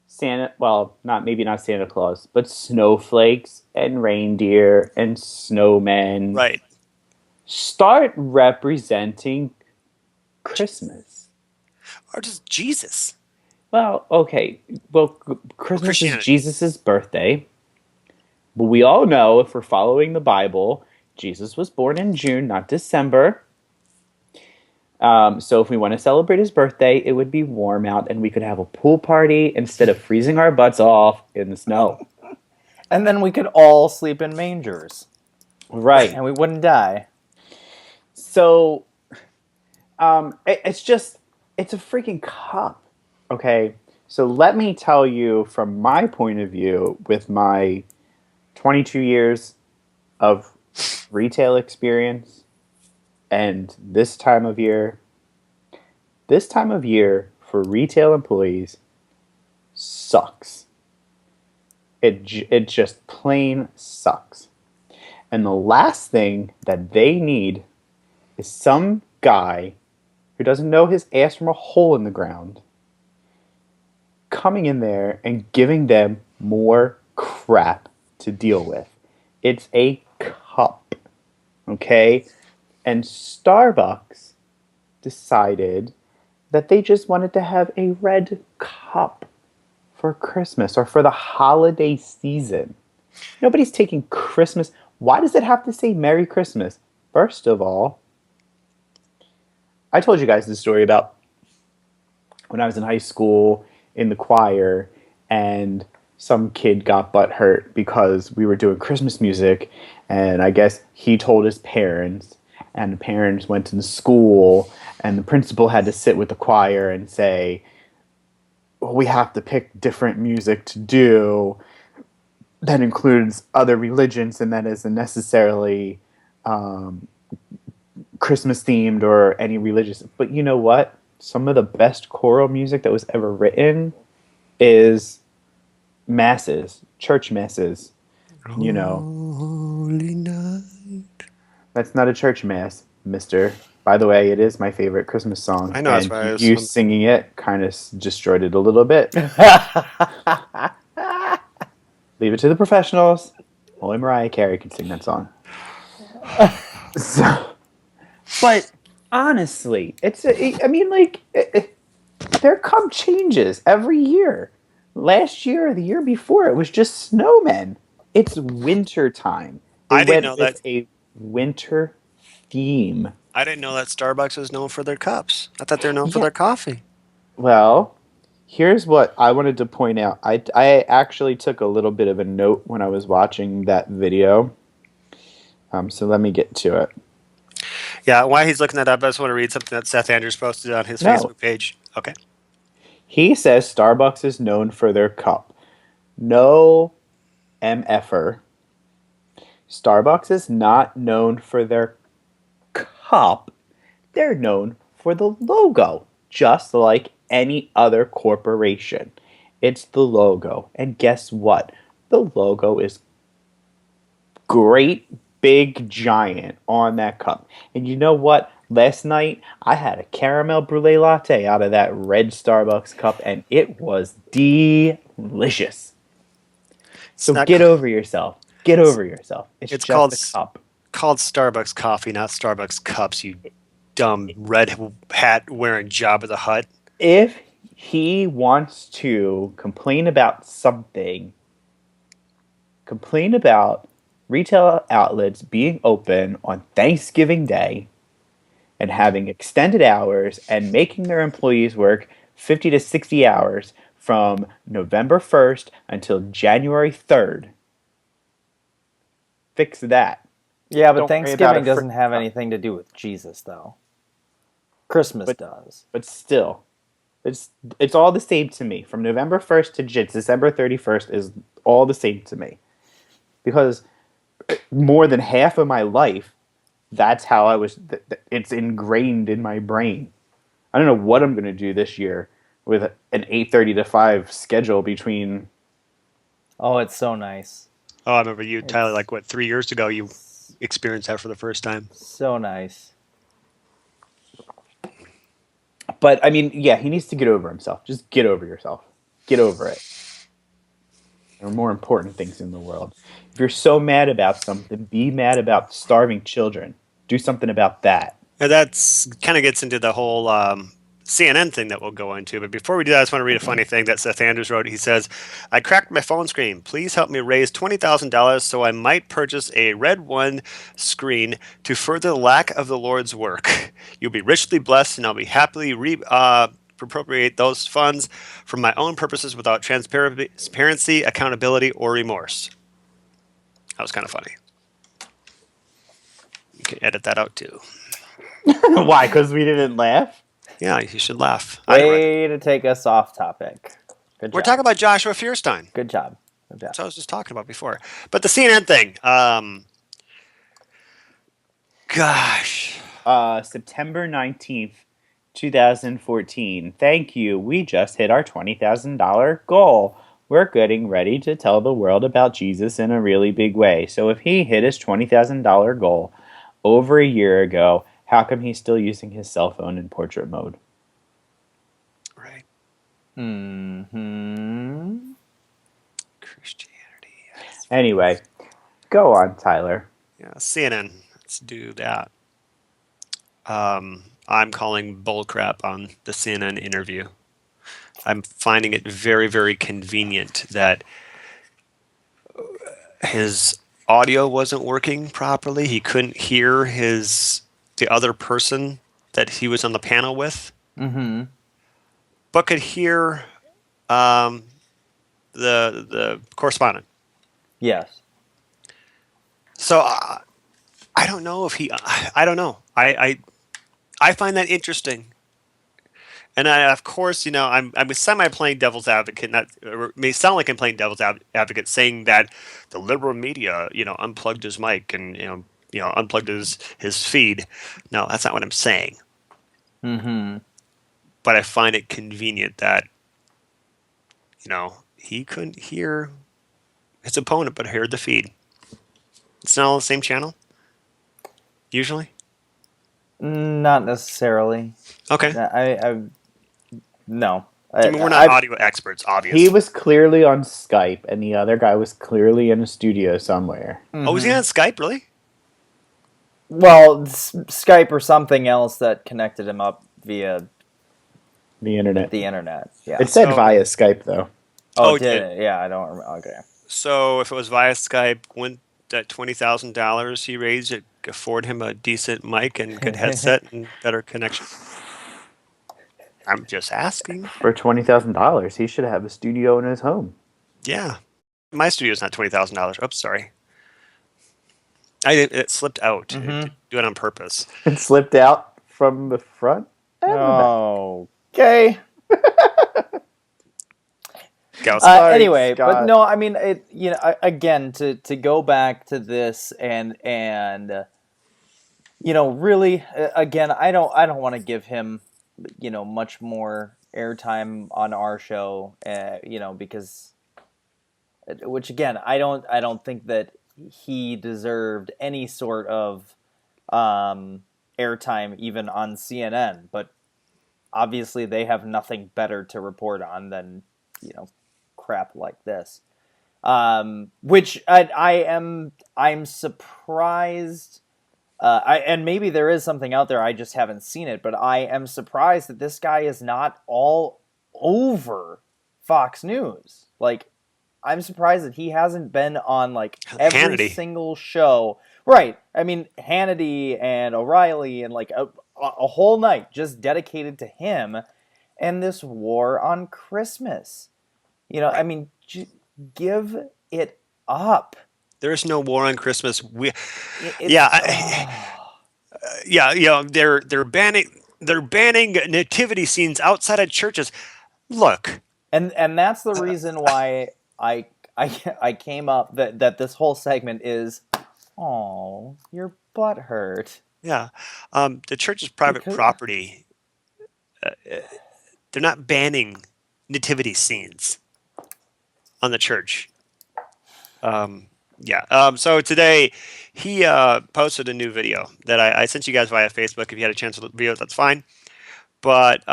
Santa, well, maybe not Santa Claus, but snowflakes and reindeer and snowmen start representing Christmas? Or just Jesus? Well, okay. Well, Christmas is Jesus' birthday. But we all know, if we're following the Bible, Jesus was born in June, not December. So if we want to celebrate his birthday, it would be warm out, and we could have a pool party instead of freezing our butts off in the snow. And then we could all sleep in mangers. Right. And we wouldn't die. So, it's a freaking cup. Okay? So let me tell you from my point of view, with my 22 years of retail experience, And this time of year for retail employees sucks. It just plain sucks. And the last thing that they need is some guy who doesn't know his ass from a hole in the ground coming in there and giving them more crap to deal with. It's a cup, okay? And Starbucks decided that they just wanted to have a red cup for Christmas or for the holiday season. Nobody's taking Christmas. Why does it have to say Merry Christmas? First of all, I told you guys this story about when I was in high school in the choir and some kid got butt hurt because we were doing Christmas music, and I guess he told his parents, and the parents went to the school, and the principal had to sit with the choir and say, well, we have to pick different music to do that includes other religions and that isn't necessarily Christmas themed or any religious. But you know what? Some of the best choral music that was ever written is masses, church masses. You know, Holy night. that's not a church mass, mister. By the way, it is my favorite Christmas song. I know, that's and why I was- you singing it kind of destroyed it a little bit. Leave it to the professionals. Only Mariah Carey can sing that song. But honestly, there come changes every year. Last year or the year before, it was just snowmen. It's winter time. I didn't know with that. a winter theme. I didn't know that Starbucks was known for their cups. I thought they were known for Yeah. their coffee. Well, here's what I wanted to point out. I actually took a little bit of a note when I was watching that video. So let me get to it. Yeah, while he's looking that up, I just want to read something that Seth Andrews posted on his No. Facebook page. Okay. He says Starbucks is known for their cup. No MFer. Starbucks is not known for their cup. They're known for the logo, just like any other corporation. It's the logo. And guess what? The logo is great, big, giant on that cup. And you know what? Last night, I had a caramel brulee latte out of that red Starbucks cup, and it was delicious. So not get ca- over yourself. Get over yourself. It's It's just called a cup. called Starbucks coffee, not Starbucks cups, you dumb red hat wearing Jabba the Hutt. If he wants to complain about something, complain about retail outlets being open on Thanksgiving Day and having extended hours and making their employees work 50 to 60 hours from November 1st until January 3rd. Fix that. Yeah, but Don't worry about Thanksgiving a doesn't frick have cup. anything to do with Jesus, though. Christmas does. But still, it's all the same to me. From November 1st to December 31st is all the same to me. Because more than half of my life, that's how I was. It's ingrained in my brain. I don't know what I'm going to do this year with an 8:30 to 5 schedule between. Oh, it's so nice. Oh, I remember you, Tyler, like what, 3 years ago you experienced that for the first time. So nice. But I mean, yeah, he needs to get over himself. Just get over yourself. Get over it. There are more important things in the world. If you're so mad about something, be mad about starving children. Do something about that. And that's kind of gets into the whole CNN thing that we'll go into. But before we do that, I just want to read a funny thing that Seth Andrews wrote. He says, I cracked my phone screen. Please help me raise $20,000 so I might purchase a Red One screen to further the lack of the Lord's work. You'll be richly blessed, and I'll be happily appropriate those funds for my own purposes without transparency, accountability, or remorse. That was kind of funny. You can edit that out too. Why? Because we didn't laugh? Yeah, you should laugh. Way to take us off topic. Good job. We're talking about Joshua Feuerstein. Good job. Good job. That's what I was just talking about before. But the CNN thing, gosh, September 19th, 2014. Thank you. We just hit our $20,000 goal. We're getting ready to tell the world about Jesus in a really big way. So if he hit his $20,000 goal over a year ago, how come he's still using his cell phone in portrait mode? Right. Mm-hmm. Christianity. Yes. Anyway, go on, Tyler. Yeah, CNN. Let's do that. I'm calling bullcrap on the CNN interview. I'm finding it very, very convenient that his audio wasn't working properly. He couldn't hear the other person that he was on the panel with, Mm-hmm. but could hear the correspondent. Yes. So I don't know if I don't know. I find that interesting. And of course, I'm semi playing devil's advocate. Not or may sound like I'm playing devil's advocate, saying that the liberal media, unplugged his mic and unplugged his feed. No, that's not what I'm saying. Mm-hmm. But I find it convenient that he couldn't hear his opponent, but heard the feed. It's not on the same channel. Usually, Not necessarily. okay. No. I mean, we're not audio experts, obviously. He was clearly on Skype, and the other guy was clearly in a studio somewhere. Mm-hmm. Oh, was he on Skype, really? Well, Skype or something else that connected him up via The internet. Yeah. It said So- via Skype, though. Oh, it did did. it? Yeah, I don't remember. Okay. So if it was via Skype, wouldn't that $20,000 he raised afford him a decent mic and good headset and better connection? I'm just asking. For $20,000, he should have a studio in his home. Yeah, my studio's not $20,000. Oops, sorry. It slipped out. Mhm. It didn't do it on purpose. It slipped out from the front. Okay. Go. Sorry, Anyway, Scott. but no, I mean, again, to go back to this and really, again, I don't want to give him, much more airtime on our show, because, which again, I don't think that he deserved any sort of airtime even on CNN, but obviously they have nothing better to report on than, crap like this. Which I'm surprised, and maybe there is something out there, I just haven't seen it, but I am surprised that this guy is not all over Fox News. Like, I'm surprised that he hasn't been on, like, every Hannity. single show. Right. I mean, Hannity and O'Reilly and, like, a whole night just dedicated to him and this war on Christmas. I mean, give it up. There's no war on Christmas. They're banning nativity scenes outside of churches. Look, and that's the reason why I came up that this whole segment is, oh, your butt hurt. yeah, the church is private property. They're not banning nativity scenes on the church. So today he posted a new video that I sent you guys via Facebook. If you had a chance to view it, that's fine. But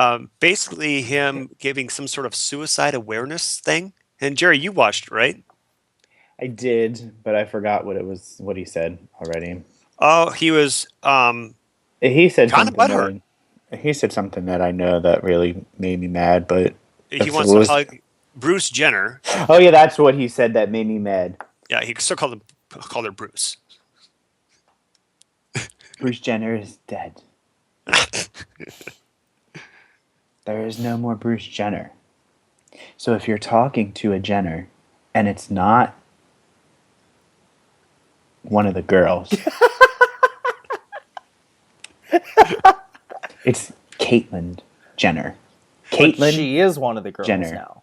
basically him giving some sort of suicide awareness thing. And Jerry, you watched, right? I did, but I forgot what he said already. Oh, he was He said kind of something. butthurt. He said something that I know that really made me mad, but He wants to hug Bruce Jenner. Oh yeah, that's what he said that made me mad. Yeah, he still called her Bruce. Bruce Jenner is dead. There is no more Bruce Jenner. So if you're talking to a Jenner and it's not one of the girls, it's Caitlyn Jenner. But she is one of the girls Jenner. now.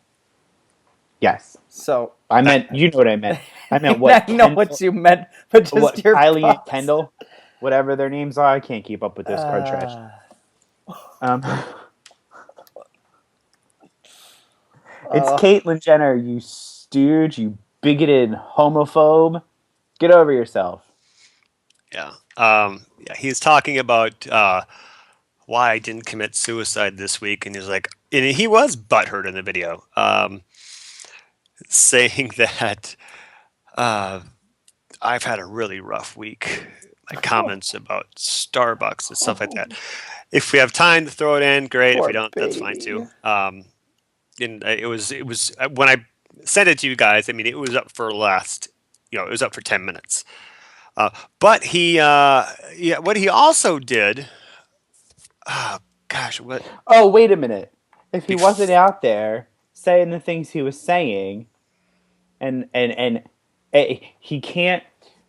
Yes. So I meant, you know what I meant. I meant what? I know what you meant, but just What, your Kylie and thoughts. Kendall? whatever their names are. I can't keep up with this card trash. It's Caitlyn Jenner, you stooge, you bigoted homophobe. Get over yourself. Yeah. He's talking about why I didn't commit suicide this week, and he's like, and he was butthurt in the video, saying that I've had a really rough week. My comments about Starbucks and stuff like that. If we have time to throw it in, great. If we don't, that's fine too. And it was when I sent it to you guys. I mean, it was up for it was up for 10 minutes. But what he also did. Oh gosh, what? Oh, wait a minute. If he wasn't out there saying the things he was saying, and he can't.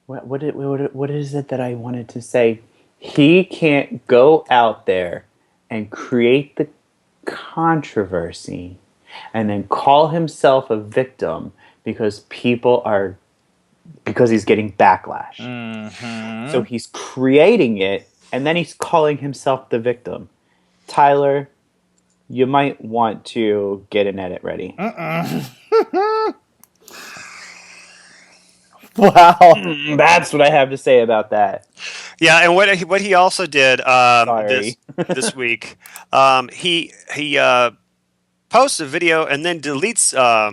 What is it that I wanted to say? He can't go out there and create the controversy and then call himself a victim because he's getting backlash. Mm-hmm. So he's creating it and then he's calling himself the victim. Tyler, you might want to get an edit ready. Wow. That's what I have to say about that. Yeah, and what he also did this week, he posts a video and then deletes a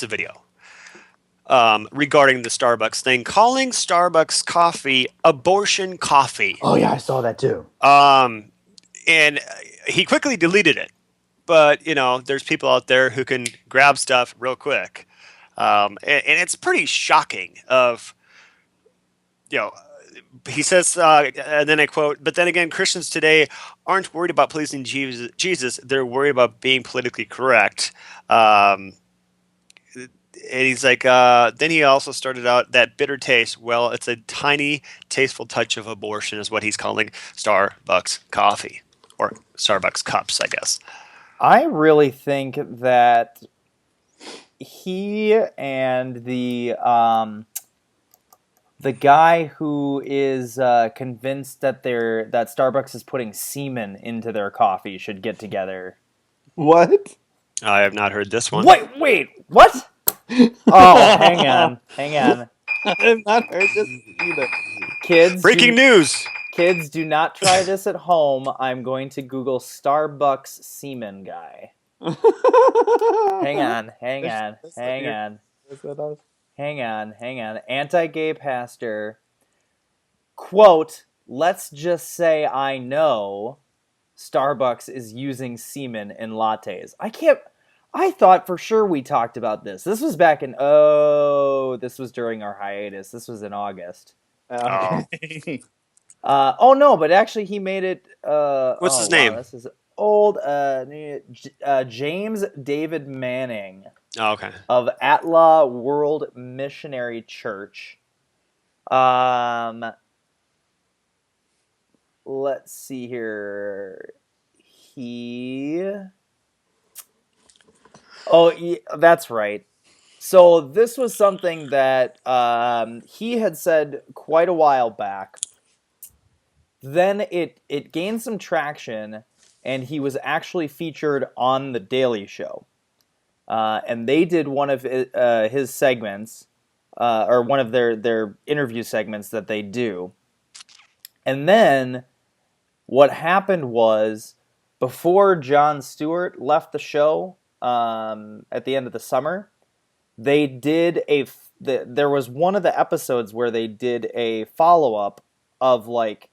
video regarding the Starbucks thing, calling Starbucks coffee abortion coffee. Oh yeah, I saw that too. And he quickly deleted it. But there's people out there who can grab stuff real quick. And it's pretty shocking he says, and then I quote, but then again, Christians today aren't worried about pleasing Jesus. They're worried about being politically correct. And he's like, then he also started out that bitter taste. Well, it's a tiny, tasteful touch of abortion is what he's calling Starbucks coffee or Starbucks cups, I guess. I really think that he and the guy who is convinced that Starbucks is putting semen into their coffee should get together. What? I have not heard this one. Wait, what? Oh, hang on. I have not heard this either. Kids, breaking news. Kids, do not try this at home. I'm going to Google Starbucks semen guy. Hang on. Anti-gay pastor. Quote, let's just say I know Starbucks is using semen in lattes. I thought for sure we talked about this. This was back in, this was during our hiatus. This was in August. Okay. No, but actually he made it. What's his name? This is old. James David Manning. Oh, okay. Of Atla World Missionary Church. Let's see here. That's right. So this was something that he had said quite a while back. Then it gained some traction, and he was actually featured on The Daily Show. And they did one of his segments, or one of their interview segments that they do. And then what happened was, before Jon Stewart left the show at the end of the summer, they did there was one of the episodes where they did a follow-up of like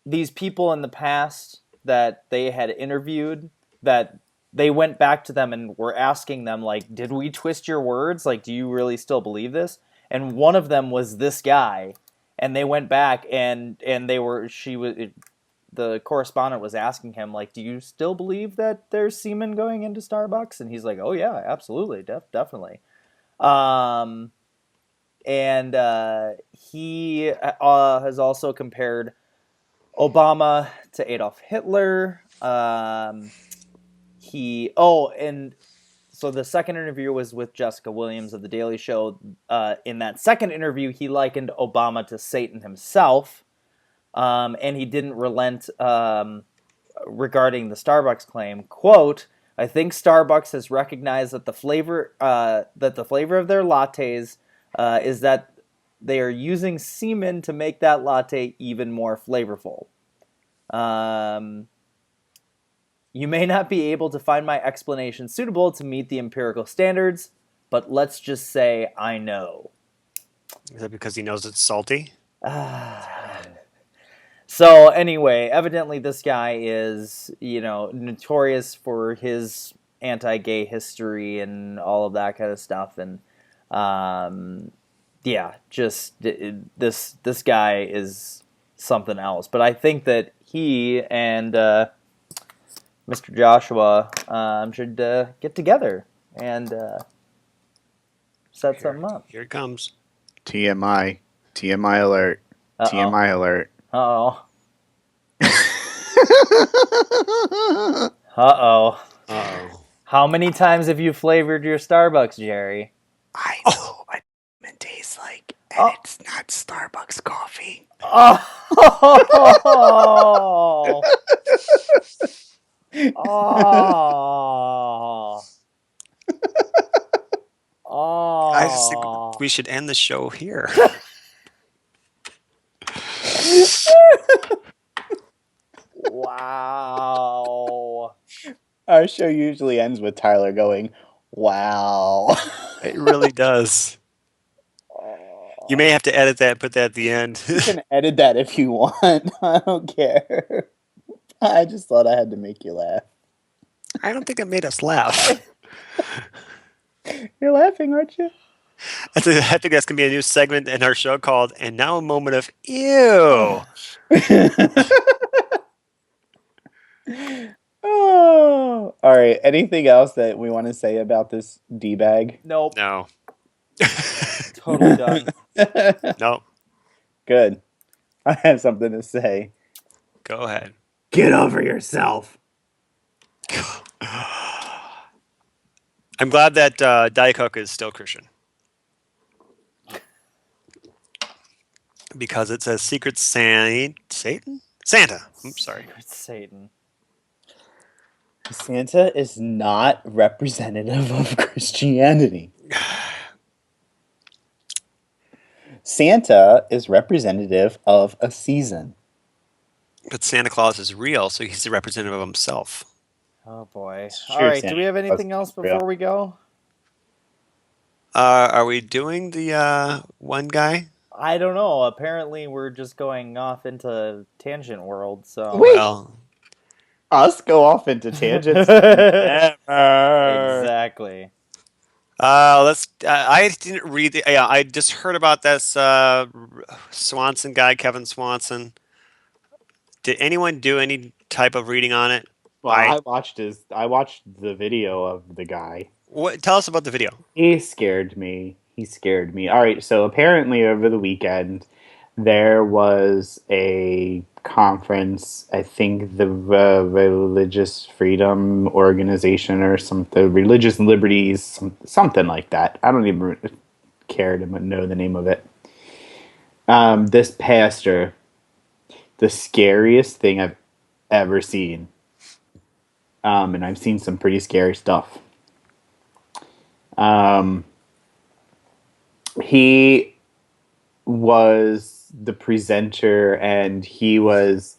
these people in the past that they had interviewed, that they went back to them and were asking them, like, did we twist your words? Like, do you really still believe this? And one of them was this guy, and they went back and the correspondent was asking him, like, do you still believe that there's semen going into Starbucks? And he's like, oh yeah, absolutely, definitely. He has also compared Obama to Adolf Hitler. And So the second interview was with Jessica Williams of The Daily Show. In that second interview, he likened Obama to Satan himself, and he didn't relent regarding the Starbucks claim. Quote, I think Starbucks has recognized that the flavor of their lattes is that they are using semen to make that latte even more flavorful. You may not be able to find my explanation suitable to meet the empirical standards, but let's just say I know. Is that because he knows it's salty? So anyway, evidently this guy is, notorious for his anti-gay history and all of that kind of stuff, and this guy is something else. But I think that he and Mr. Joshua should get together and set something up. Here it comes. TMI. TMI alert. Uh-oh. TMI alert. Uh-oh. Uh-oh. Uh-oh. How many times have you flavored your Starbucks, Jerry? I know what it tastes like, and it's not Starbucks coffee. Oh! Oh! Oh! I just think we should end the show here. Wow. Our show usually ends with Tyler going, wow. It really does. You may have to edit that, put that at the end. You can edit that if you want. I don't care. I just thought I had to make you laugh. I don't think it made us laugh. You're laughing, aren't you? I think that's going to be a new segment in our show called And Now a Moment of Ew. Oh, all right. Anything else that we want to say about this D-bag? Nope. No. Totally done. No. Good. I have something to say. Go ahead. Get over yourself. I'm glad that Diet Coke is still Christian. Because it says Secret Satan? Santa. Oops, sorry. Secret Satan. Santa is not representative of Christianity. Santa is representative of a season. But Santa Claus is real, so he's a representative of himself. Oh boy. Sure, All right, Santa do we have anything Claus else is real. before we go? Are we doing the one guy? I don't know. Apparently we're just going off into tangent world, so Well, Us go off into tangents. Never. exactly. let's. I didn't read the. Yeah, I just heard about this Swanson guy, Kevin Swanson. Did anyone do any type of reading on it? Well, I watched the video of the guy. What? Tell us about the video. He scared me. All right, so apparently over the weekend there was a conference. I think the Religious Freedom Organization or something, Religious Liberties, something like that. I don't even care to know the name of it. This pastor, the scariest thing I've ever seen. And I've seen some pretty scary stuff. He was the presenter, and he was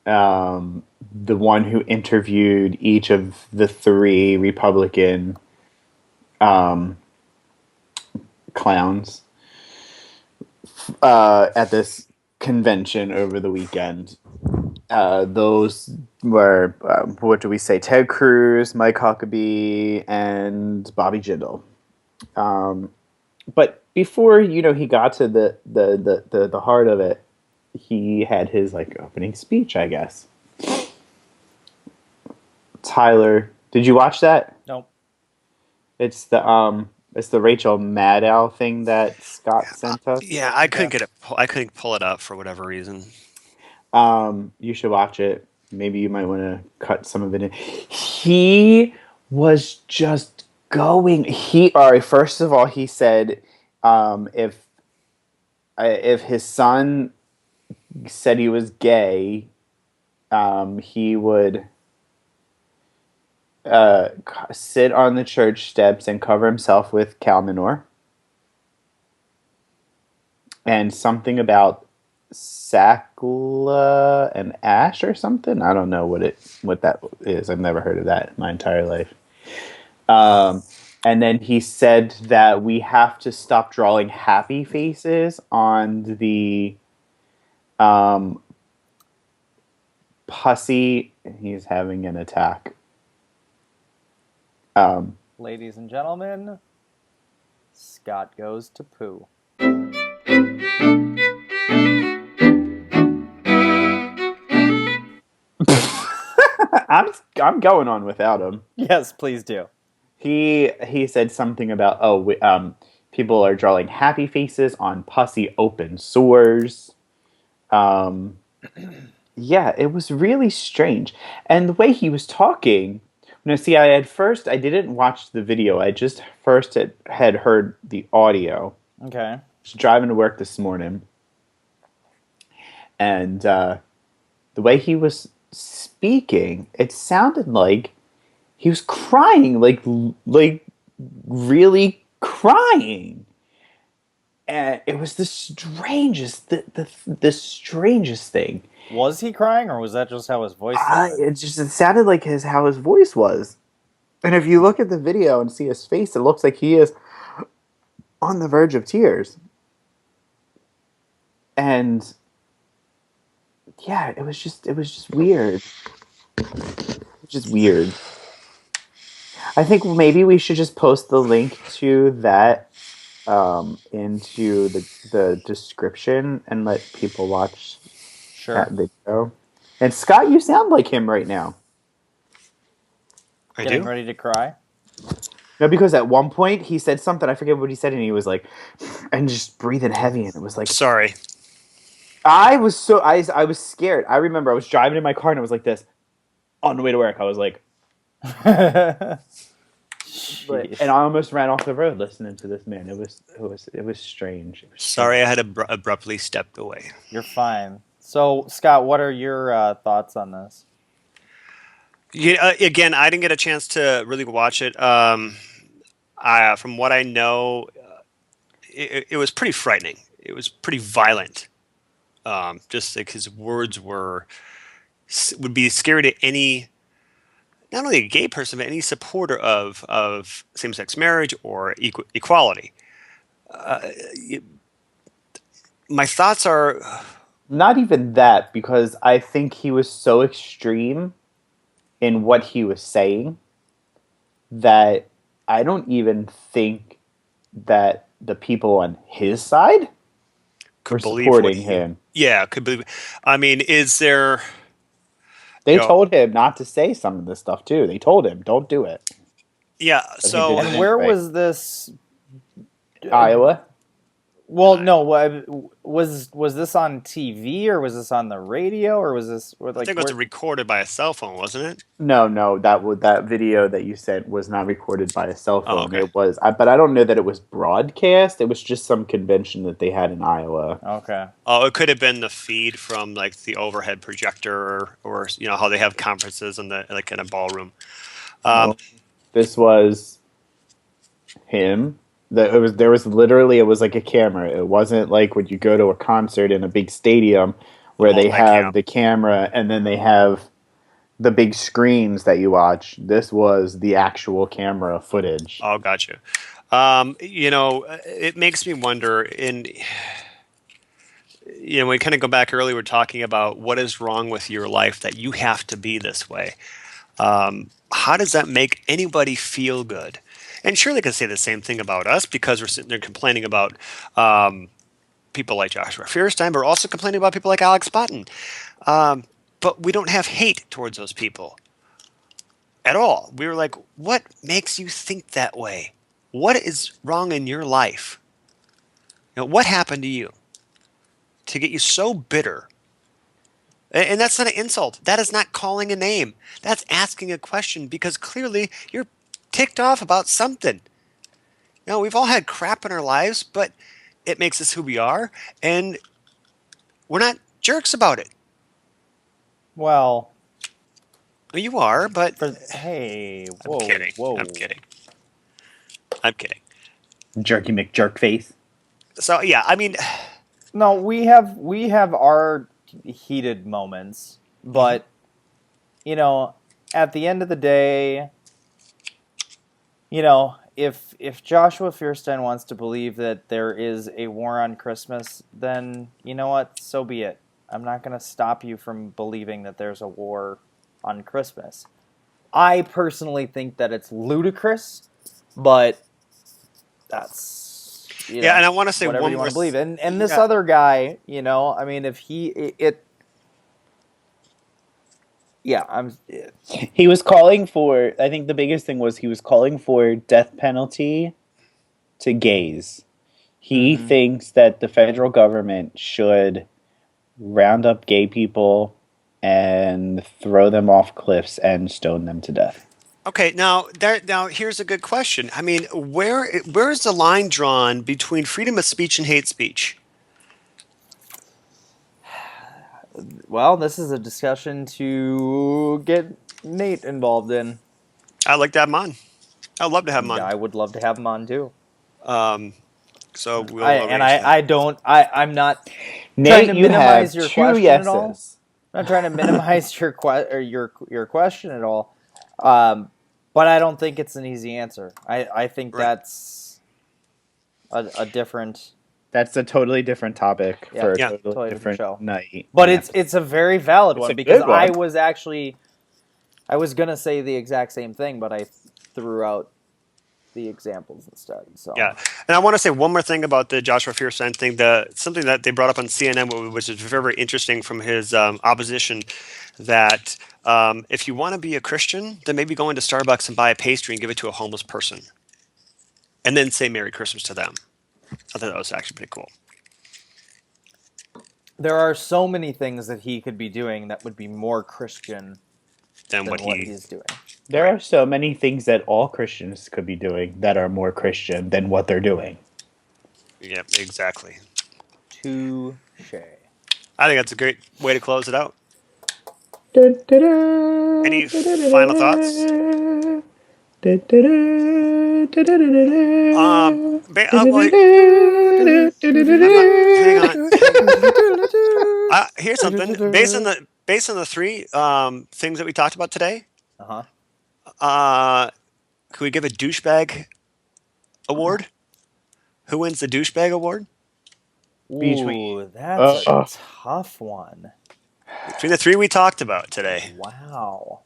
the one who interviewed each of the three Republican clowns at this convention over the weekend. Those were, what do we say, Ted Cruz, Mike Huckabee, and Bobby Jindal. But before, he got to the heart of it, he had his opening speech, I guess. Tyler, did you watch that? Nope. It's the Rachel Maddow thing that Scott sent us. Yeah, I couldn't get it. I couldn't pull it up for whatever reason. You should watch it. Maybe you might want to cut some of it in. He was just going. All right, first of all, he said, if his son said he was gay, he would sit on the church steps and cover himself with cow manure. And something about sackla and ash or something. I don't know what that is. I've never heard of that in my entire life. And then he said that we have to stop drawing happy faces on the pussy. He's having an attack. Ladies and gentlemen, Scott goes to poo. I'm going on without him. Yes, please do. He said something about people are drawing happy faces on pussy open sores. Yeah, it was really strange, and the way he was talking. See, I didn't watch the video. I just first had heard the audio. Okay. I was driving to work this morning, and the way he was speaking, it sounded like he was crying, like really crying, and it was the strangest, the strangest thing. Was he crying, or was that just how his voice sounded? It sounded like how his voice was, and if you look at the video and see his face, it looks like he is on the verge of tears, and yeah, it was just weird, just weird. I think maybe we should just post the link to that into the description and let people watch that video. And Scott, you sound like him right now. Getting ready to cry? No, because at one point he said something, I forget what he said, and he was like, and just breathing heavy, and it was like... Sorry. I was scared. I remember I was driving in my car, and it was like this. On the way to work, I was like... and I almost ran off the road listening to this man. It was strange. Sorry, I had abruptly stepped away. You're fine. So, Scott, what are your thoughts on this? Yeah, again, I didn't get a chance to really watch it. From what I know, it was pretty frightening. It was pretty violent. Just like his words would be scary to any, not only a gay person, but any supporter of same-sex marriage or equality. My thoughts are... Not even that, because I think he was so extreme in what he was saying that I don't even think that the people on his side were supporting him. Yeah, could believe. I mean, is there... They told him not to say some of this stuff, too. They told him, don't do it. Yeah, so... And where was this... Iowa? Well, no. Was this on TV, or was this on the radio, or was this... I think it was recorded by a cell phone, wasn't it? No. That video that you sent was not recorded by a cell phone. Oh, okay. It was, but I don't know that it was broadcast. It was just some convention that they had in Iowa. Okay. Oh, it could have been the feed from like the overhead projector, or how they have conferences in in a ballroom. This was him. There was literally, it was like a camera. It wasn't like when you go to a concert in a big stadium where they have the camera and then they have the big screens that you watch. This was the actual camera footage. Oh, gotcha. It makes me wonder. We kind of go back earlier. We're talking about what is wrong with your life that you have to be this way. How does that make anybody feel good? And sure, they can say the same thing about us because we're sitting there complaining about people like Joshua Feuerstein, but we're also complaining about people like Alex Botten. But we don't have hate towards those people at all. We were like, what makes you think that way? What is wrong in your life? What happened to you to get you so bitter? And that's not an insult. That is not calling a name. That's asking a question because clearly you're ticked off about something. We've all had crap in our lives, but it makes us who we are, and we're not jerks about it. Well, Well, you are, but hey, I'm whoa, kidding. whoa. I'm kidding. I'm kidding. Jerky McJerkface. So yeah, I mean, No, we have our heated moments, but at the end of the day, if Joshua Feuerstein wants to believe that there is a war on Christmas, then you know what? So be it. I'm not going to stop you from believing that there's a war on Christmas. I personally think that it's ludicrous, but that's yeah, and I want to say whatever one you more. want to believe. And this Yeah. other guy, I mean, if He was calling for, I think the biggest thing was he was calling for death penalty to gays. He thinks that the federal government should round up gay people and throw them off cliffs and stone them to death. Okay, now here's a good question. I mean, where is the line drawn between freedom of speech and hate speech? Well, this is a discussion to get Nate involved in. I'd like to have him on. I'd love to have him on. I would love to have him on too. So we'll I'm not trying Nate, to you minimize have your 2 question at all. yeses. I'm not trying to minimize your question at all. But I don't think it's an easy answer. I think Right. that's a different. That's a totally different topic for a Yeah. totally different show. night. But Yeah. it's a very valid It's one a because good one. I was gonna say the exact same thing, but I threw out the examples instead. So Yeah, and I want to say one more thing about the Joshua Feuerstein thing. Something that they brought up on CNN, which is very, very interesting from his opposition, that if you want to be a Christian, then maybe go into Starbucks and buy a pastry and give it to a homeless person, and then say Merry Christmas to them. I thought that was actually pretty cool. there are so many things that he could be doing that would be more Christian Than than what he's doing. There are so many things that all Christians could be doing that are more Christian than what they're doing. Yeah, exactly. Touche. I think that's a great way to close it out. Any final thoughts? Hang on. Here's something based on the three things that we talked about today. Could we give a douchebag award? Who wins the douchebag award? Ooh, that's a tough one. Between the three we talked about today. Wow.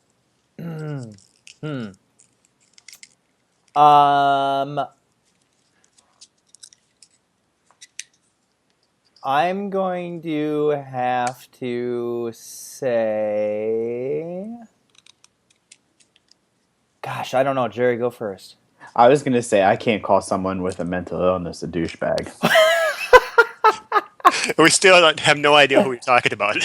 I'm going to have to say, gosh, I don't know. Jerry, go first. I was going to say I can't call someone with a mental illness a douchebag. We still have no idea who we're talking about.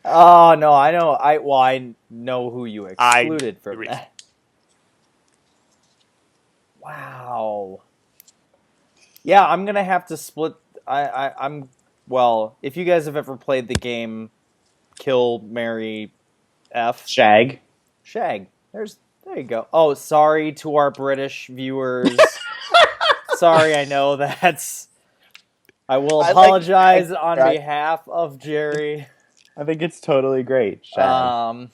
Oh no, I know. I know who you excluded from that. Wow. Yeah, I'm gonna have to split. I'm well. If you guys have ever played the game, Kill, Marry, F. Shag. There you go. Oh, sorry to our British viewers. Sorry, I know that's. I will apologize on behalf of Jerry. I think it's totally great. Shag.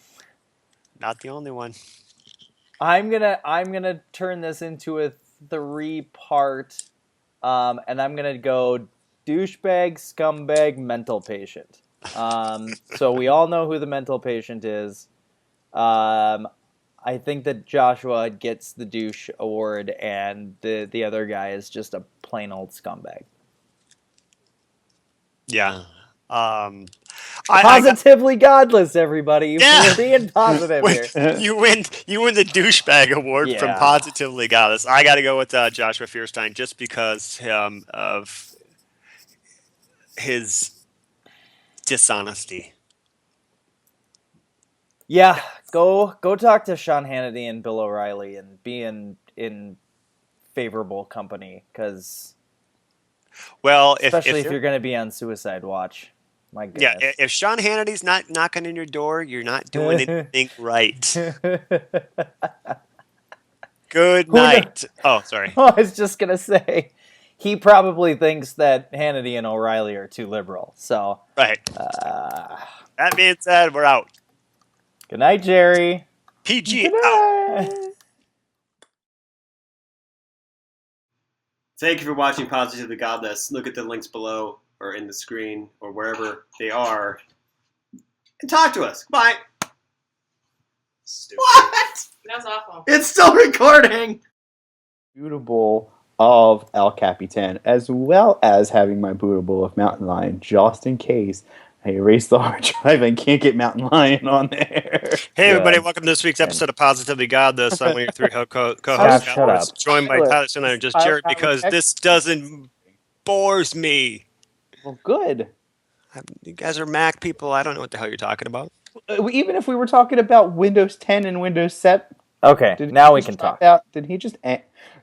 Not the only one. I'm gonna turn this into a 3-part, and I'm gonna go douchebag, scumbag, mental patient. So we all know who the mental patient is. I think that Joshua gets the douche award, and the other guy is just a plain old scumbag. Yeah. Positively godless, everybody. Yeah. We're being positive here. You win the douchebag award from Positively Godless. I got to go with Joshua Feuerstein just because of his dishonesty. Yeah, Go talk to Sean Hannity and Bill O'Reilly and be in favorable company, because Well, especially if you're going to be on suicide watch. My yeah, goodness. if Sean Hannity's not knocking in your door, you're not doing anything right. Good night. Oh, sorry. I was just going to say, he probably thinks that Hannity and O'Reilly are too liberal. So, Right. That being said, we're out. good night, Jerry. PG out. Thank you for watching Positively Godless. Look at the links below or in the screen or wherever they are. And talk to us. Bye. Stupid. What? That was awful. It's still recording. Bootable of El Capitan, as well as having my bootable of Mountain Lion, just in case I erase the hard drive and can't get Mountain Lion on there. Hey, everybody. Welcome to this week's episode of Positively Godless. I'm one of your three co-hosts. Shut up. Joined by Tyler Sinner and just Jared, because this doesn't bores me. Well, good. You guys are Mac people. I don't know what the hell you're talking about. Even if we were talking about Windows 10 and Windows 7. Okay, now we can talk. Did he just...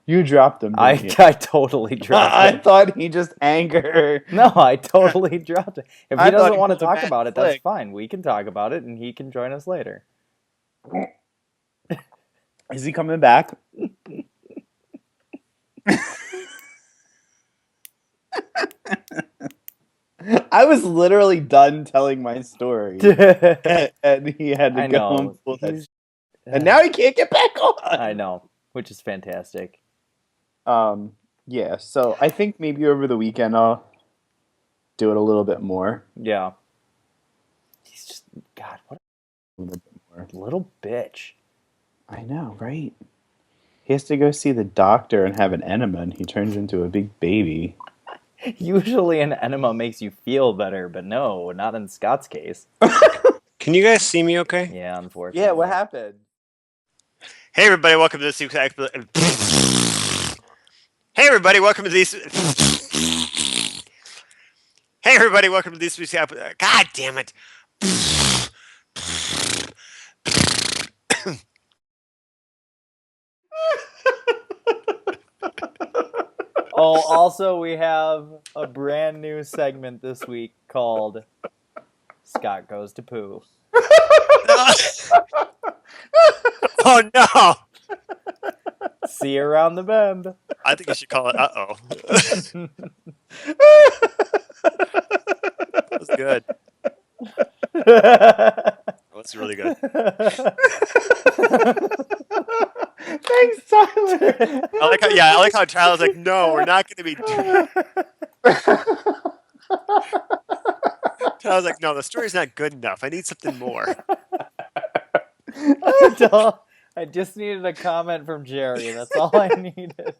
You dropped him, I didn't you? I totally dropped I it. thought he just angered. No, I totally dropped it. If I he thought doesn't he want to was a talk bad about it, that's flick. fine. We can talk about it, and he can join us later. Is he coming back? I was literally done telling my story, and he had to I go know. and pull that. He's- And now he can't get back on. I know, which is fantastic. Yeah. So I think maybe over the weekend I'll do it a little bit more. Yeah. He's just, God, what A little bit more. a little bitch. I know, right? He has to go see the doctor and have an enema, and he turns into a big baby. Usually an enema makes you feel better, but no, not in Scott's case. Can you guys see me okay? Yeah, unfortunately. Yeah. What happened? Hey, everybody. Welcome to this week's... Hey, everybody. Welcome to this... Hey, everybody. Welcome to this week's... God damn it. Oh, also we have a brand new segment this week called Scott Goes to Poo. Oh, no. See you around the bend. I think you should call it uh-oh. That was good. That's really good. Thanks, Tyler. I like how Tyler's like, no, we're not going to be doing. Tyler's like, no, the story's not good enough. I need something more. I just needed a comment from Jerry. That's all I needed.